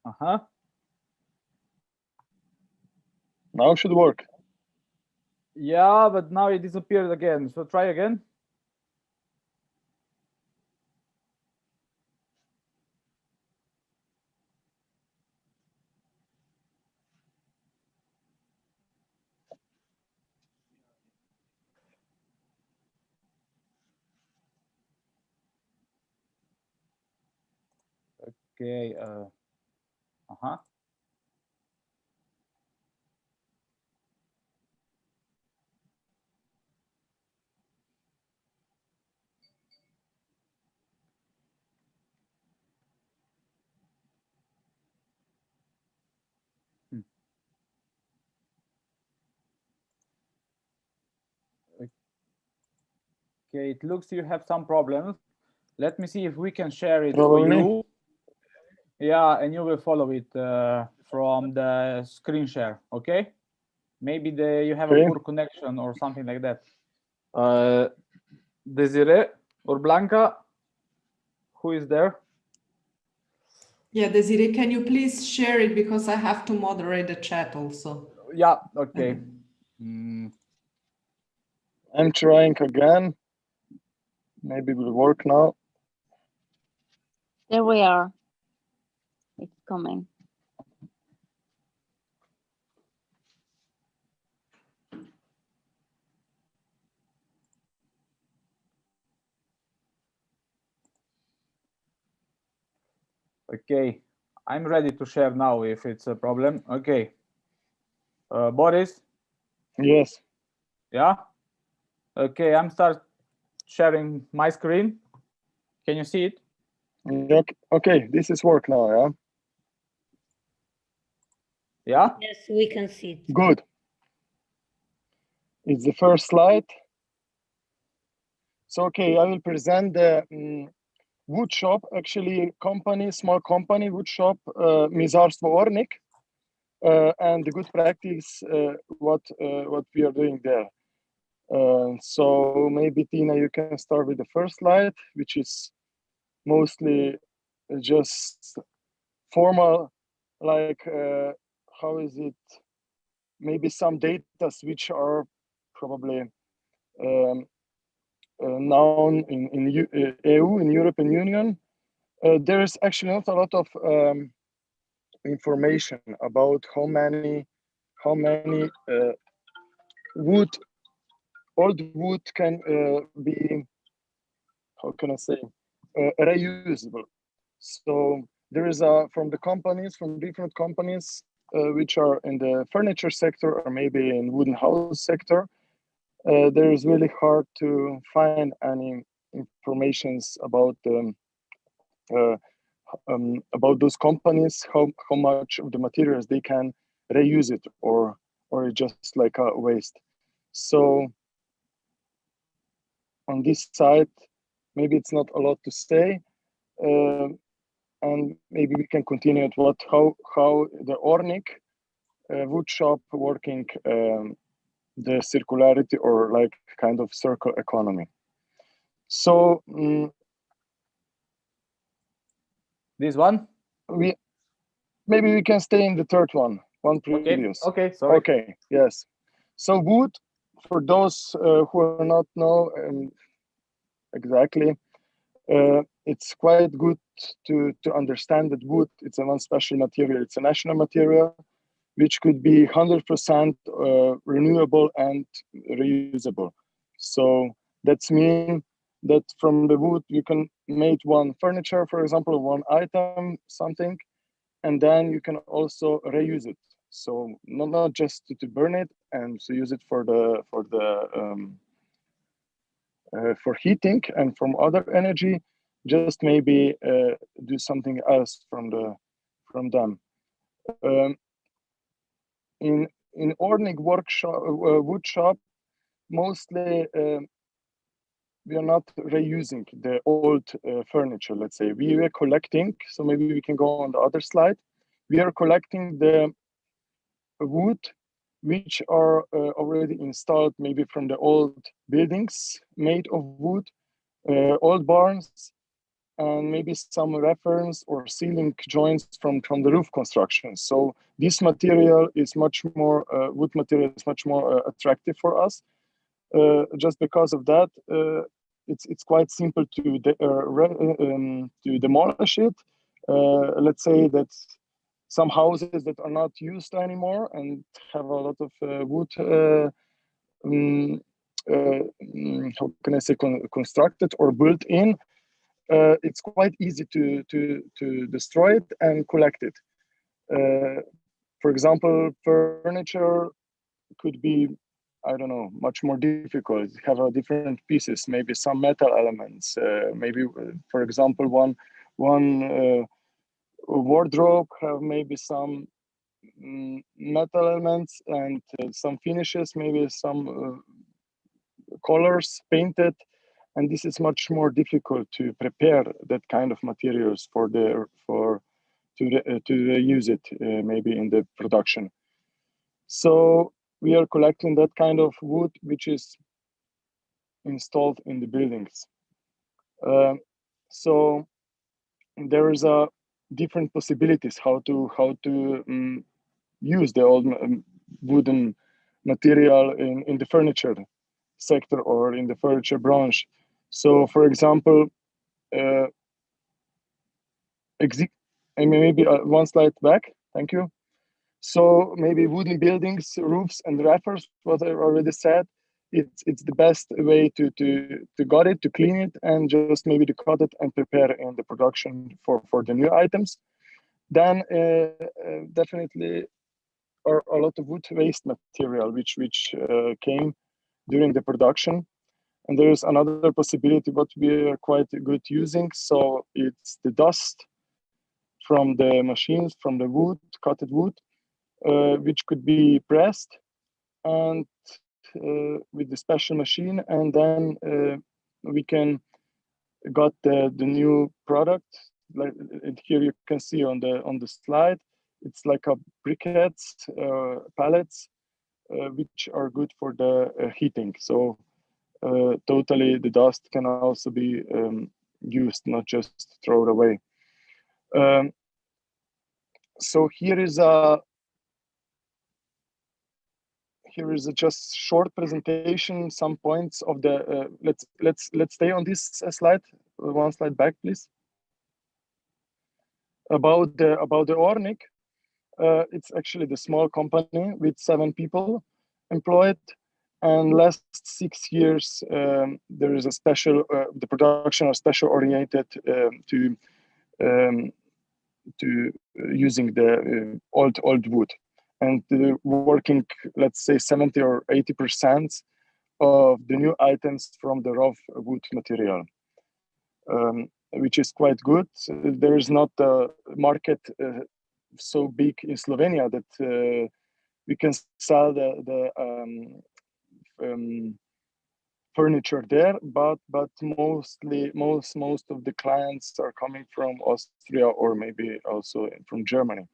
Speaker 1: Uh-huh.
Speaker 10: Now it should work.
Speaker 1: Yeah, but now it disappeared again. So try again. Okay. Uh-huh. Okay, it looks you have some problems. Let me see if we can share it for
Speaker 10: Probably.
Speaker 1: you. Yeah, and you will follow it from the screen share, okay? Maybe you have a
Speaker 10: Okay.
Speaker 1: poor connection or something like that. Desiree or Blanca, who is there?
Speaker 2: Yeah, Desiree, can you please share it because I have to moderate the chat also.
Speaker 1: Yeah, okay.
Speaker 10: I'm trying again. Maybe it will work now.
Speaker 11: There we are. It's coming.
Speaker 1: Okay, I'm ready to share now if it's a problem. Okay. Boris?
Speaker 10: Yes.
Speaker 1: Yeah? Okay, I'm start sharing my screen. Can you see it?
Speaker 10: Okay, this is work now, yeah?
Speaker 1: Yeah?
Speaker 3: Yes, we can see it.
Speaker 10: Good. It's the first slide. So, okay, I will present the wood shop, actually company, small company, wood shop, Mizarstvo Ornik, and the good practice, what we are doing there. So maybe Tina, you can start with the first slide, which is mostly just formal, like how is it? Maybe some data which are probably known in EU, in European Union. There is actually not a lot of information about how many wood, old wood can be, how can I say, reusable. So there is from the companies, from different companies, which are in the furniture sector or maybe in wooden house sector, there is really hard to find any informations about those companies, how much of the materials they can reuse it or just like a waste. So on this side, maybe it's not a lot to say, and maybe we can continue at how the Ornik wood shop working the circularity or like kind of circle economy. So
Speaker 1: this one?
Speaker 10: Maybe we can stay in the third one previous.
Speaker 1: Okay, sorry.
Speaker 10: Okay, yes. So wood, for those who are not know exactly, it's quite good to understand that wood, it's a non-special material, it's a national material, which could be 100% renewable and reusable. So that's mean that from the wood you can make one furniture, for example, one item, something, and then you can also reuse it. So not just to burn it and to use it for heating and from other energy, just maybe do something else from them. in Ornik workshop, wood shop, mostly we are not reusing the old furniture, let's say. We are collecting, so maybe we can go on the other slide. We are collecting the wood which are already installed maybe from the old buildings made of wood, old barns, and maybe some reference or ceiling joints from the roof construction. So this material is much more, wood material is much more attractive for us. Just because of that, it's quite simple to demolish it. Let's say that some houses that are not used anymore and have a lot of wood, how can I say, constructed or built in, it's quite easy to destroy it and collect it. For example, furniture could be, I don't know, much more difficult. Have different pieces, maybe some metal elements. Maybe, for example, one wardrobe have maybe some metal elements and some finishes, maybe some colors painted, and this is much more difficult to prepare that kind of materials to use it maybe in the production. So we are collecting that kind of wood which is installed in the buildings. So there is a different possibilities how to use the old wooden material in the furniture sector or in the furniture branch. So, for example, maybe one slide back. Thank you. So maybe wooden buildings, roofs, and rafters. What I already said, it's the best way to got it, to clean it, and just maybe to cut it and prepare in the production for the new items. Then definitely are a lot of wood waste material which came during the production. And there is another possibility what we are quite good using. So it's the dust from the machines, from the wood, cutted wood, which could be pressed and with the special machine, and then we can got the new product. Like here you can see on the slide, it's like a briquettes, pallets, which are good for the heating. So totally the dust can also be used, not just thrown away. So here is a just short presentation, some points of the let's stay on this slide, one slide back, please. About the Ornik. It's actually the small company with 7 people employed, and last 6 years there is a special the production are special oriented to using the old wood, and working, let's say 70 or 80% of the new items from the raw wood material, which is quite good. There is not a market so big in Slovenia that we can sell the furniture there, but mostly most of the clients are coming from Austria or maybe also from Germany.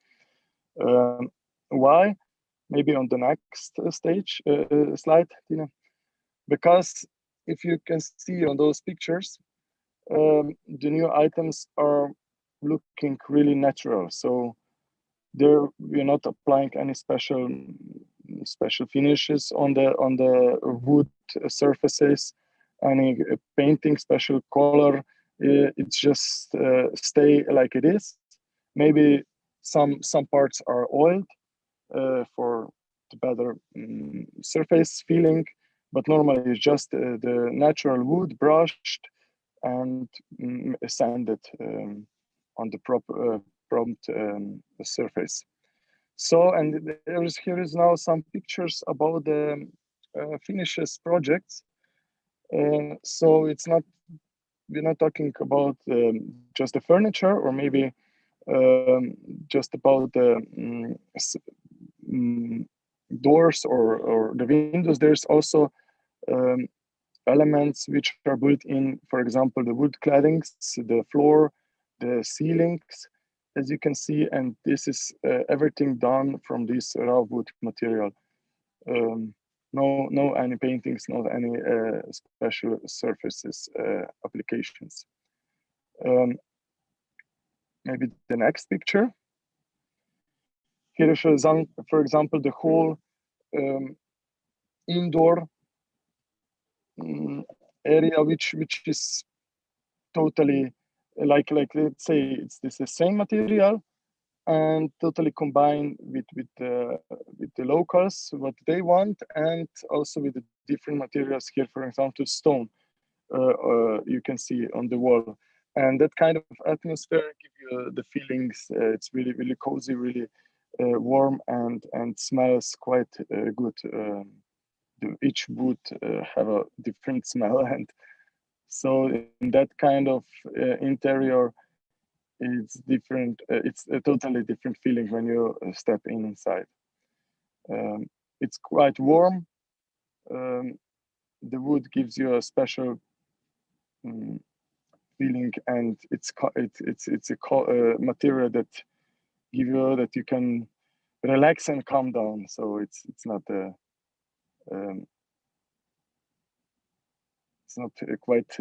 Speaker 10: Why? Maybe on the next slide, Tina. Because if you can see on those pictures, the new items are looking really natural. So there we're not applying any special finishes on the wood surfaces, any painting, special color. It's just stay like it is. Maybe some parts are oiled for the better surface feeling, but normally it's just the natural wood brushed and sanded on the prompt surface. So, and here is now some pictures about the finishes projects. So it's not, we're not talking about just the furniture or maybe just about the doors or the windows, there's also elements which are built in, for example, the wood claddings, the floor, the ceilings, as you can see, and this is everything done from this raw wood material. No any paintings, not any special surfaces applications. Maybe the next picture. Here shows, for example, the whole indoor area, which is totally like let's say it's the same material and totally combined with the locals, what they want, and also with the different materials. Here, for example, stone, you can see on the wall, and that kind of atmosphere give you the feelings. It's really, really cozy, really warm, and smells quite good. Each wood have a different smell, and so in that kind of interior, it's different. It's a totally different feeling when you step inside. It's quite warm. The wood gives you a special feeling, and it's a material that give you that you can relax and calm down. So it's not it's not quite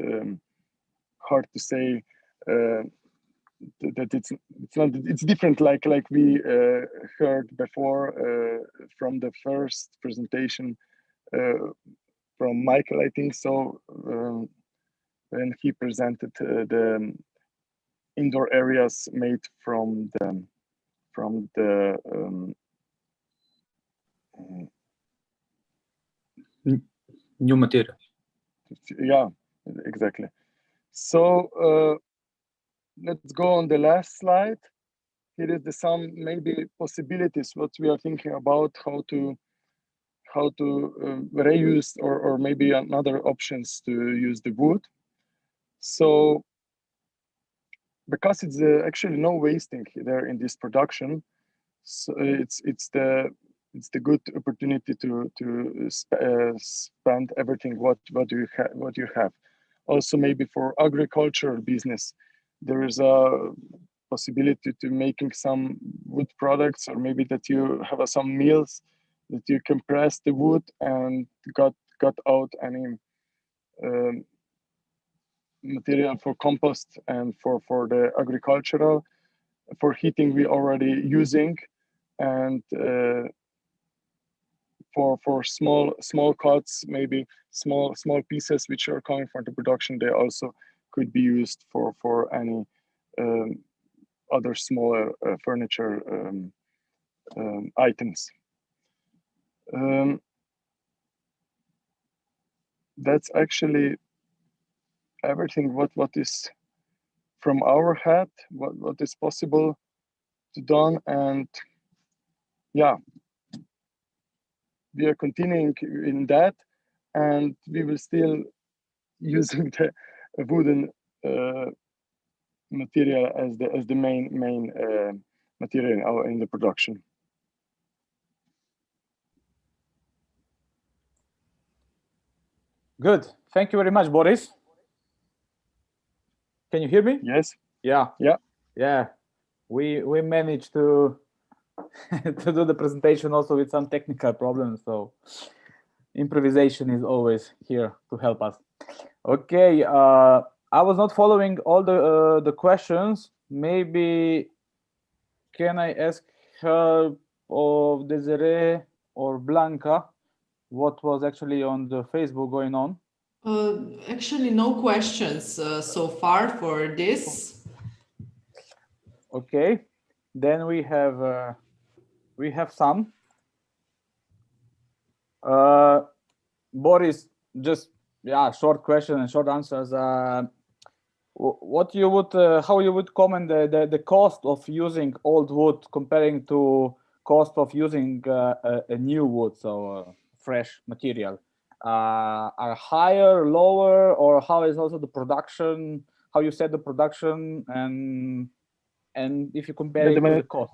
Speaker 10: hard to say that it's different, like we heard before from the first presentation from Michael, I think so, when he presented the indoor areas made from the
Speaker 1: new material.
Speaker 10: Yeah, exactly. So let's go on the last slide. Here is some maybe possibilities what we are thinking about, how to reuse or maybe another options to use the wood. So because it's actually no wasting there in this production, so it's the good opportunity to spend everything what you have. Also, maybe for agricultural business, there is a possibility to making some wood products, or maybe that you have some mills that you compress the wood and got out any material for compost and for the agricultural. For heating, we already using, and for small cuts, maybe small pieces which are coming from the production, they also could be used for any other smaller furniture items. That's actually everything what is from our head, what is possible to done. And yeah, we are continuing in that, and we will still using the wooden material as the main material in the production.
Speaker 1: Good. Thank you very much, Boris. Can you hear me?
Speaker 10: Yes.
Speaker 1: Yeah. We managed to to do the presentation also with some technical problems, so improvisation is always here to help us. Okay, I was not following all the questions. Maybe can I ask her of Desiree or Blanca what was actually on the Facebook going on?
Speaker 2: Actually, no questions so far for this.
Speaker 1: Okay, then we have some. Boris, just short question and short answers. What you would, how you would comment the cost of using old wood comparing to cost of using a new wood, so fresh material, are higher, lower, or how is also the production? How you set the production, and if you compare it to the cost?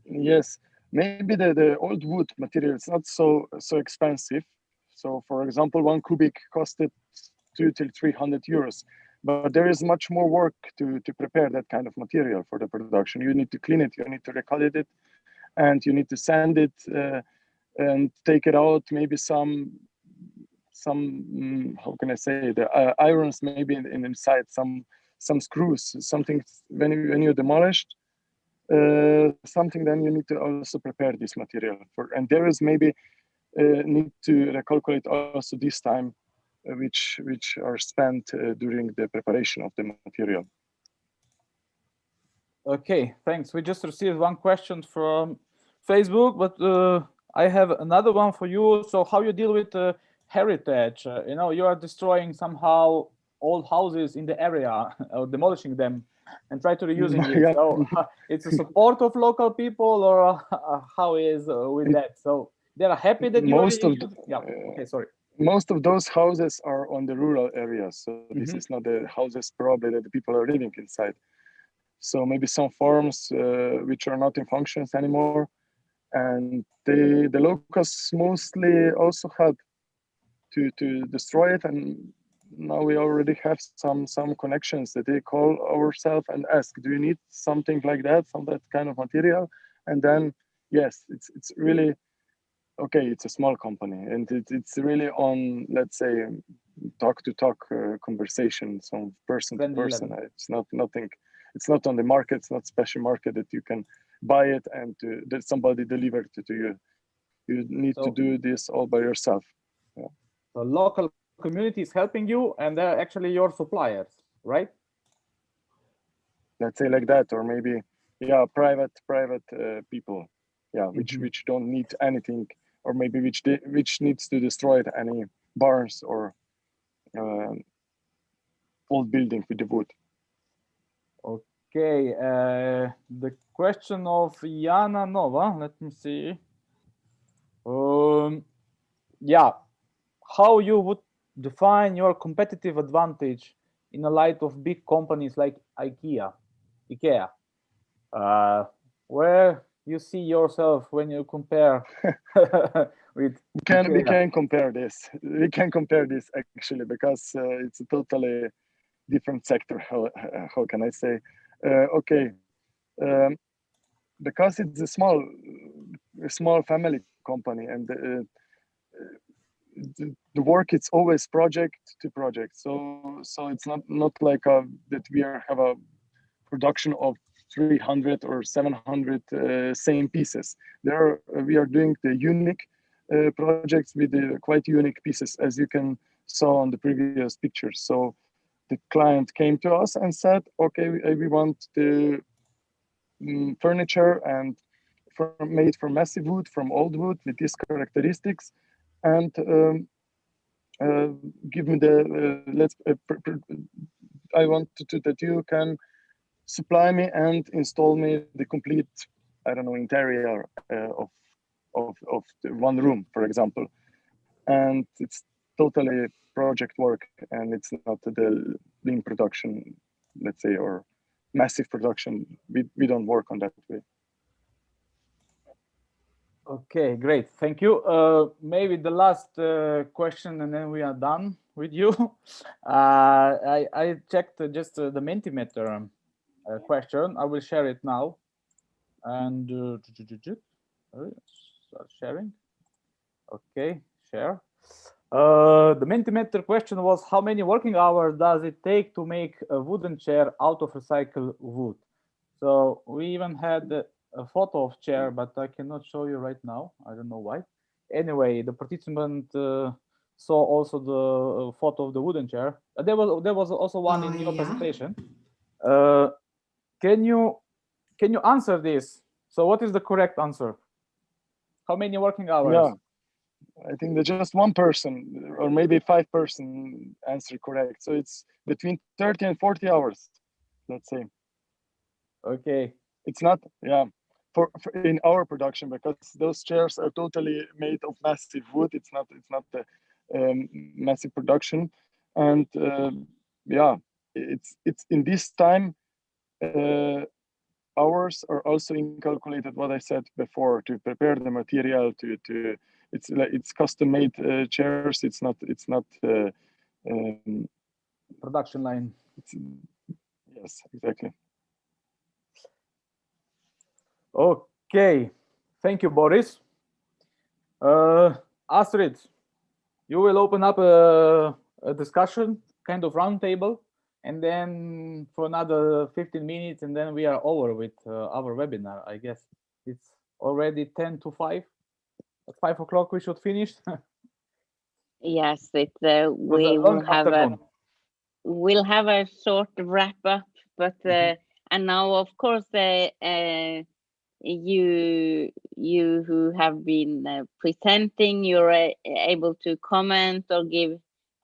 Speaker 10: Yes, maybe the old wood material is not so expensive. So for example, 1 cubic costed 200 to 300 euros. But there is much more work to prepare that kind of material for the production. You need to clean it, you need to recut it, and you need to sand it and take it out. Maybe some how can I say, the irons maybe inside, some screws, something when you demolished something, then you need to also prepare this material for. And there is maybe need to recalculate also this time which are spent during the preparation of the material.
Speaker 1: Okay, thanks. We just received one question from Facebook, but I have another one for you. So how you deal with heritage? You know, you are destroying somehow old houses in the area or demolishing them and try to reusing it.
Speaker 10: Yeah.
Speaker 1: So it's a support of local people, or how is with that? So they are happy that you
Speaker 10: most
Speaker 1: are
Speaker 10: of
Speaker 1: yeah. Okay, sorry.
Speaker 10: Most of those houses are on the rural areas, so this is not the houses probably that the people are living inside. So maybe some farms which are not in functions anymore, and the locals mostly also help to destroy it. And now we already have some connections that they call ourselves and ask, do you need something like that, some that kind of material? And then yes, it's really okay. It's a small company, and it's really on, let's say, talk to talk conversation, some person to person. It's not nothing. It's not on the market. It's not special market that you can buy it and that somebody delivered it to you. You need to do this all by yourself. Yeah.
Speaker 1: The local community is helping you, and they're actually your suppliers, right?
Speaker 10: Let's say like that, or maybe yeah, private people, yeah, which don't need anything, or maybe which needs to destroy any barns or old building with the wood.
Speaker 1: Okay, the question of Jana Nova, let me see. Yeah, how you would define your competitive advantage in the light of big companies like IKEA? Where you see yourself when you compare with
Speaker 10: we can compare this. We can compare this actually, because it's a totally different sector. How can I say? Okay, because it's a small family company, and the work, it's always project to project. So it's not like that we have a production of 300 or 700 same pieces. We are doing the unique projects with the quite unique pieces, as you can saw on the previous pictures. So the client came to us and said, okay, we want the furniture and made from massive wood, from old wood with these characteristics, and give me the I want that you can supply me and install me the complete, I don't know, interior of the one room, for example. And it's totally project work, and it's not the lean production, let's say, or massive production. We don't work on that way.
Speaker 1: Okay, great. Thank you. Maybe the last question, and then we are done with you. I checked just the Mentimeter question. I will share it now. And start sharing. Okay, share. The Mentimeter question was, how many working hours does it take to make a wooden chair out of recycled wood? So we even had a photo of chair, but I cannot show you right now. I don't know why. Anyway, the participant saw also the photo of the wooden chair. There was also one in your presentation. Can you answer this? So what is the correct answer? How many working hours?
Speaker 10: Yeah, I think that just one person or maybe 5 person answer correct. So it's between 30 and 40 hours, let's say.
Speaker 1: Okay.
Speaker 10: It's not, yeah, for in our production, because those chairs are totally made of massive wood. It's not the massive production, and yeah, it's in this time hours are also incalculated. What I said before, to prepare the material, it's custom made chairs. It's not
Speaker 1: production line.
Speaker 10: Yes, exactly.
Speaker 1: Okay, thank you, Boris. Astrid, you will open up a discussion, kind of roundtable, and then for another 15 minutes, and then we are over with our webinar. I guess it's already 10 to 5. At 5 o'clock we should finish.
Speaker 11: Yes, we'll have a short wrap up, but and now of course you who have been presenting, you're able to comment or give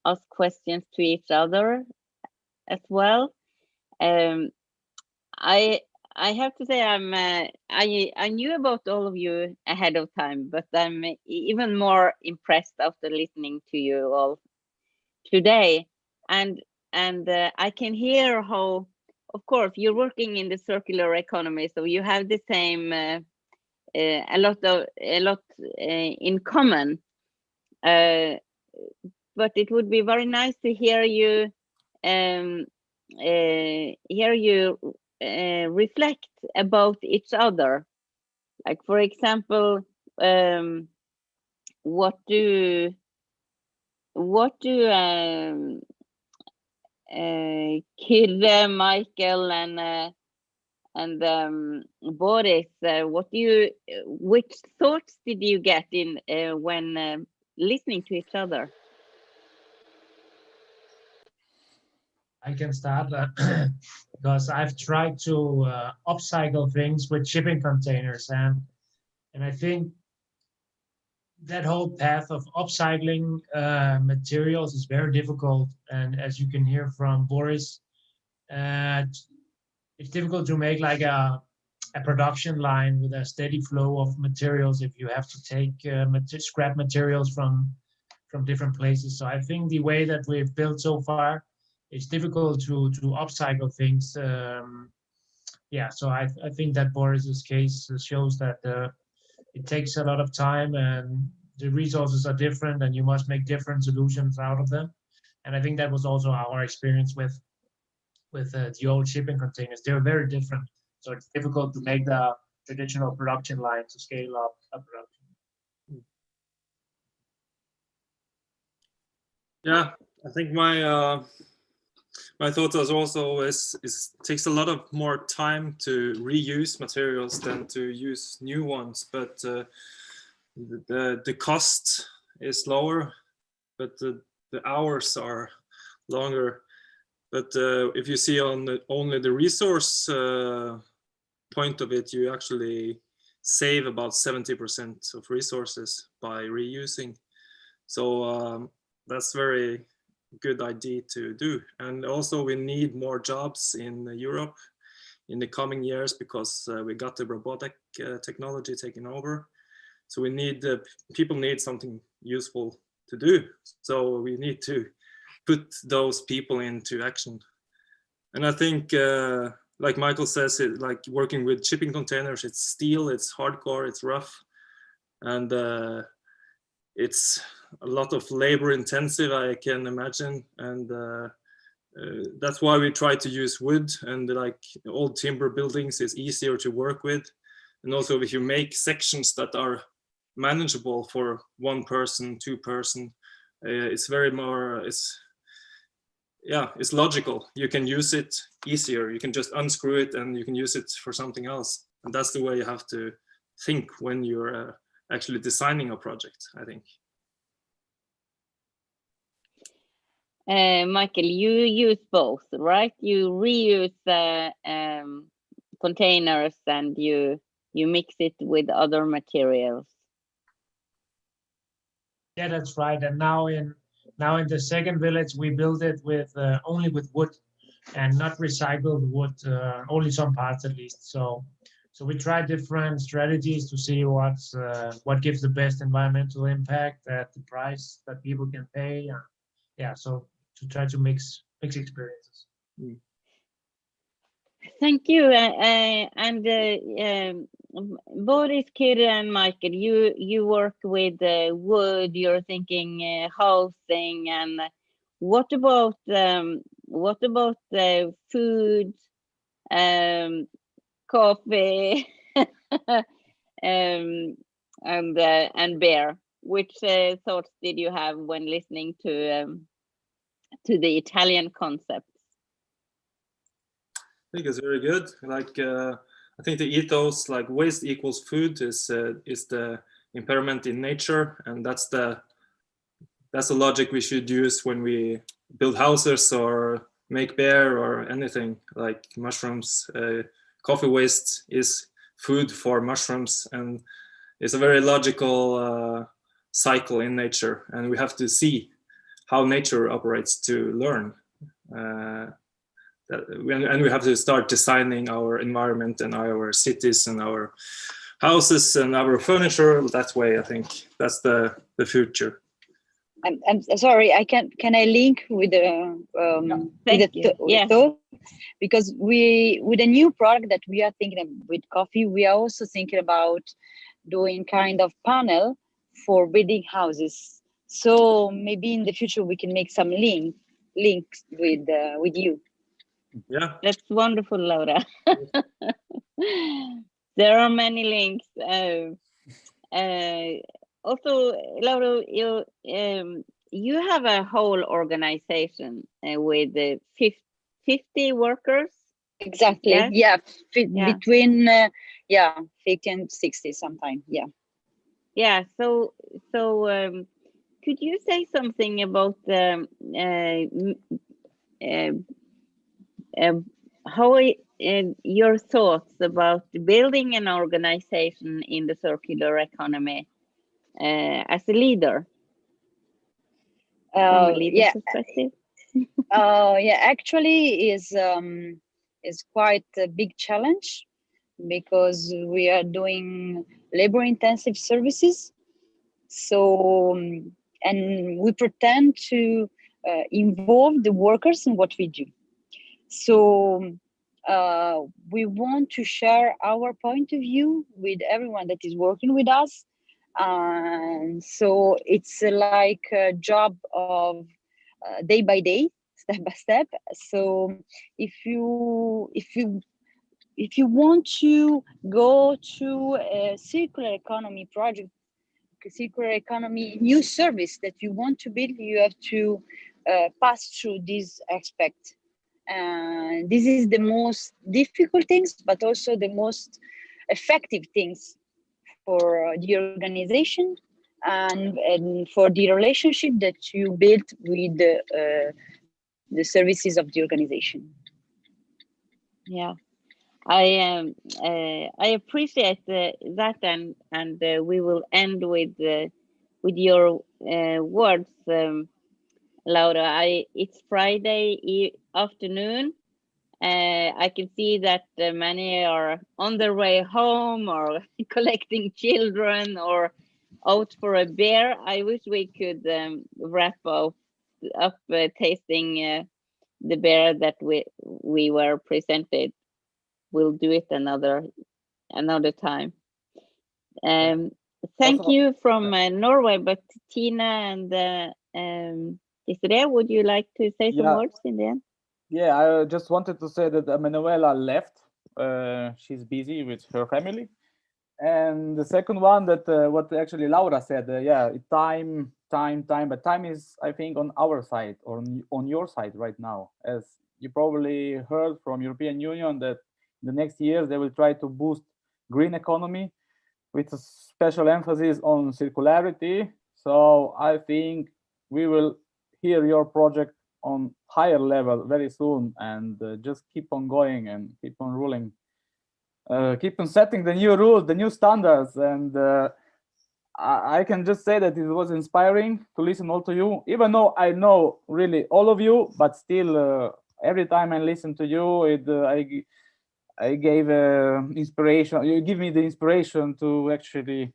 Speaker 11: us questions to each other as well. I have to say I knew about all of you ahead of time, but I'm even more impressed after listening to you all today, and I can hear how, of course, you're working in the circular economy, so you have the same a lot in common. But it would be very nice to hear you reflect about each other. Like, for example, what do KYRRE, Michael, and Boris, which thoughts did you get in when listening to each other?
Speaker 7: I can start because I've tried to upcycle things with shipping containers, and I think that whole path of upcycling materials is very difficult. And as you can hear from Boris, it's difficult to make like a production line with a steady flow of materials if you have to take scrap materials from different places. So I think the way that we've built so far, it's difficult to upcycle things. Yeah, so I think that Boris's case shows that it takes a lot of time and the resources are different and you must make different solutions out of them. And I think that was also our experience with the old shipping containers. They're very different. So it's difficult to make the traditional production line to scale up a production.
Speaker 8: Yeah, I think my thought is also is takes a lot of more time to reuse materials than to use new ones, but the cost is lower, but the hours are longer. But if you see on only the resource point of it, you actually save about 70% of resources by reusing. So that's very good idea to do. And also we need more jobs in Europe in the coming years because we got the robotic technology taking over. So we need people need something useful to do. So we need to put those people into action. And I think, like Michael says, like working with shipping containers, it's steel, it's hardcore, it's rough, and it's a lot of labor intensive, I can imagine. And that's why we try to use wood, and like old timber buildings is easier to work with. And also if you make sections that are manageable for 1 person, 2 person, it's very more, it's logical. You can use it easier. You can just unscrew it and you can use it for something else. And that's the way you have to think when you're actually designing a project, I think.
Speaker 11: Michael, you use both, right? You reuse the containers and you mix it with other materials.
Speaker 7: Yeah, that's right. And now in the second village, we built it with only with wood and not recycled wood, only some parts at least. So we try different strategies to see what gives the best environmental impact at the price that people can pay. Yeah, so to try to mix experiences.
Speaker 11: Thank you. Boris, KYRRE, and Michael, you work with wood. You're thinking housing, and what about food, coffee, and beer? Which thoughts did you have when listening to the Italian concept?
Speaker 8: I think it's very good. Like I think the ethos, like waste equals food, is the impairment in nature, and that's the logic we should use when we build houses or make beer or anything like mushrooms. Coffee waste is food for mushrooms, and it's a very logical cycle in nature, and we have to see how nature operates to learn. And we have to start designing our environment and our cities and our houses and our furniture that way. I think that's the future.
Speaker 6: I'm sorry, can I link with the thought? Because with a new product that we are thinking of with coffee, we are also thinking about doing kind of panel for building houses. So maybe in the future we can make some links with you.
Speaker 8: Yeah,
Speaker 6: that's wonderful, Laura. There are many links. Also, Laura, you have a whole organization with 50 workers. Exactly. Yes? Yeah. Between 50 and 60 sometimes. Yeah. Yeah. So could you say something about how your thoughts about building an organization in the circular economy as a leader? From a leader perspective? Actually is quite a big challenge, because we are doing labor-intensive services. So, and we pretend to involve the workers in what we do. So we want to share our point of view with everyone that is working with us. And so it's like a job of day by day, step by step. So if you want to go to a circular economy project, a circular economy new service that you want to build, you have to pass through this aspect. And this is the most difficult things, but also the most effective things for the organization and for the relationship that you build with the services of the organization. Yeah, I appreciate that, and we will end with your words, Laura. It's Friday afternoon. I can see that many are on their way home or collecting children or out for a beer. I wish we could wrap up tasting the beer that we were presented. We'll do it another time. Thank you from Norway, but Tina and Desiree, would you like to say some words in the end?
Speaker 1: Yeah, I just wanted to say that Emanuela left. She's busy with her family. And the second one, that what actually Laura said, time, but time is, I think, on our side or on your side right now. As you probably heard from European Union that in the next years they will try to boost green economy with a special emphasis on circularity. So I think we will hear your project on higher level very soon, and just keep on going and keep on ruling, keep on setting the new rules, the new standards. And I can just say that it was inspiring to listen all to you, even though I know really all of you, but still every time I listen to you, I gave inspiration. You give me the inspiration to actually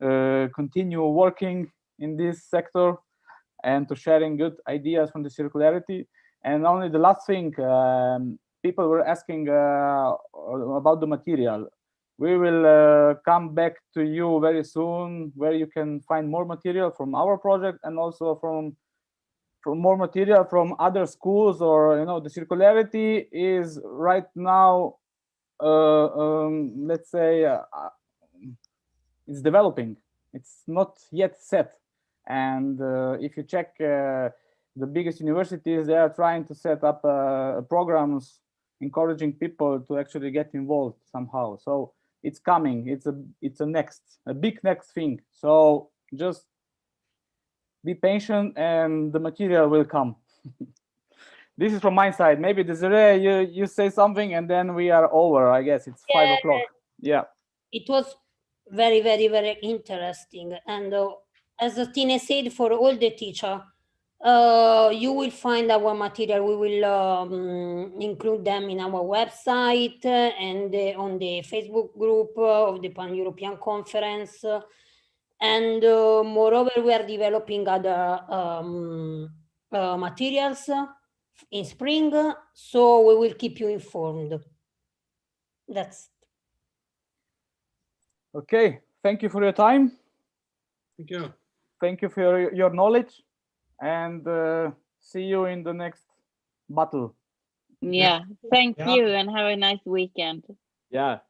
Speaker 1: continue working in this sector and to sharing good ideas from the circularity. And only the last thing, people were asking about the material. We will come back to you very soon, where you can find more material from our project and also from more material from other schools, or the circularity is right now, let's say, it's developing. It's not yet set, and if you check the biggest universities, they are trying to set up programs encouraging people to actually get involved somehow. So it's coming. It's a big next thing. So just be patient, and the material will come. This is from my side. Maybe Desiree, you say something, and then we are over. I guess it's 5 o'clock. Yeah.
Speaker 3: It was very, very, very interesting. And as Tine said, for all the teacher, you will find our material. We will include them in our website and on the Facebook group of the Pan-European Conference. And moreover, we are developing other materials in spring, so we will keep you informed. That's
Speaker 1: okay. Thank you for your time.
Speaker 8: Thank you.
Speaker 1: Thank you for your knowledge, and see you in the next battle.
Speaker 11: Yeah, thank you, and have a nice weekend.
Speaker 1: Yeah.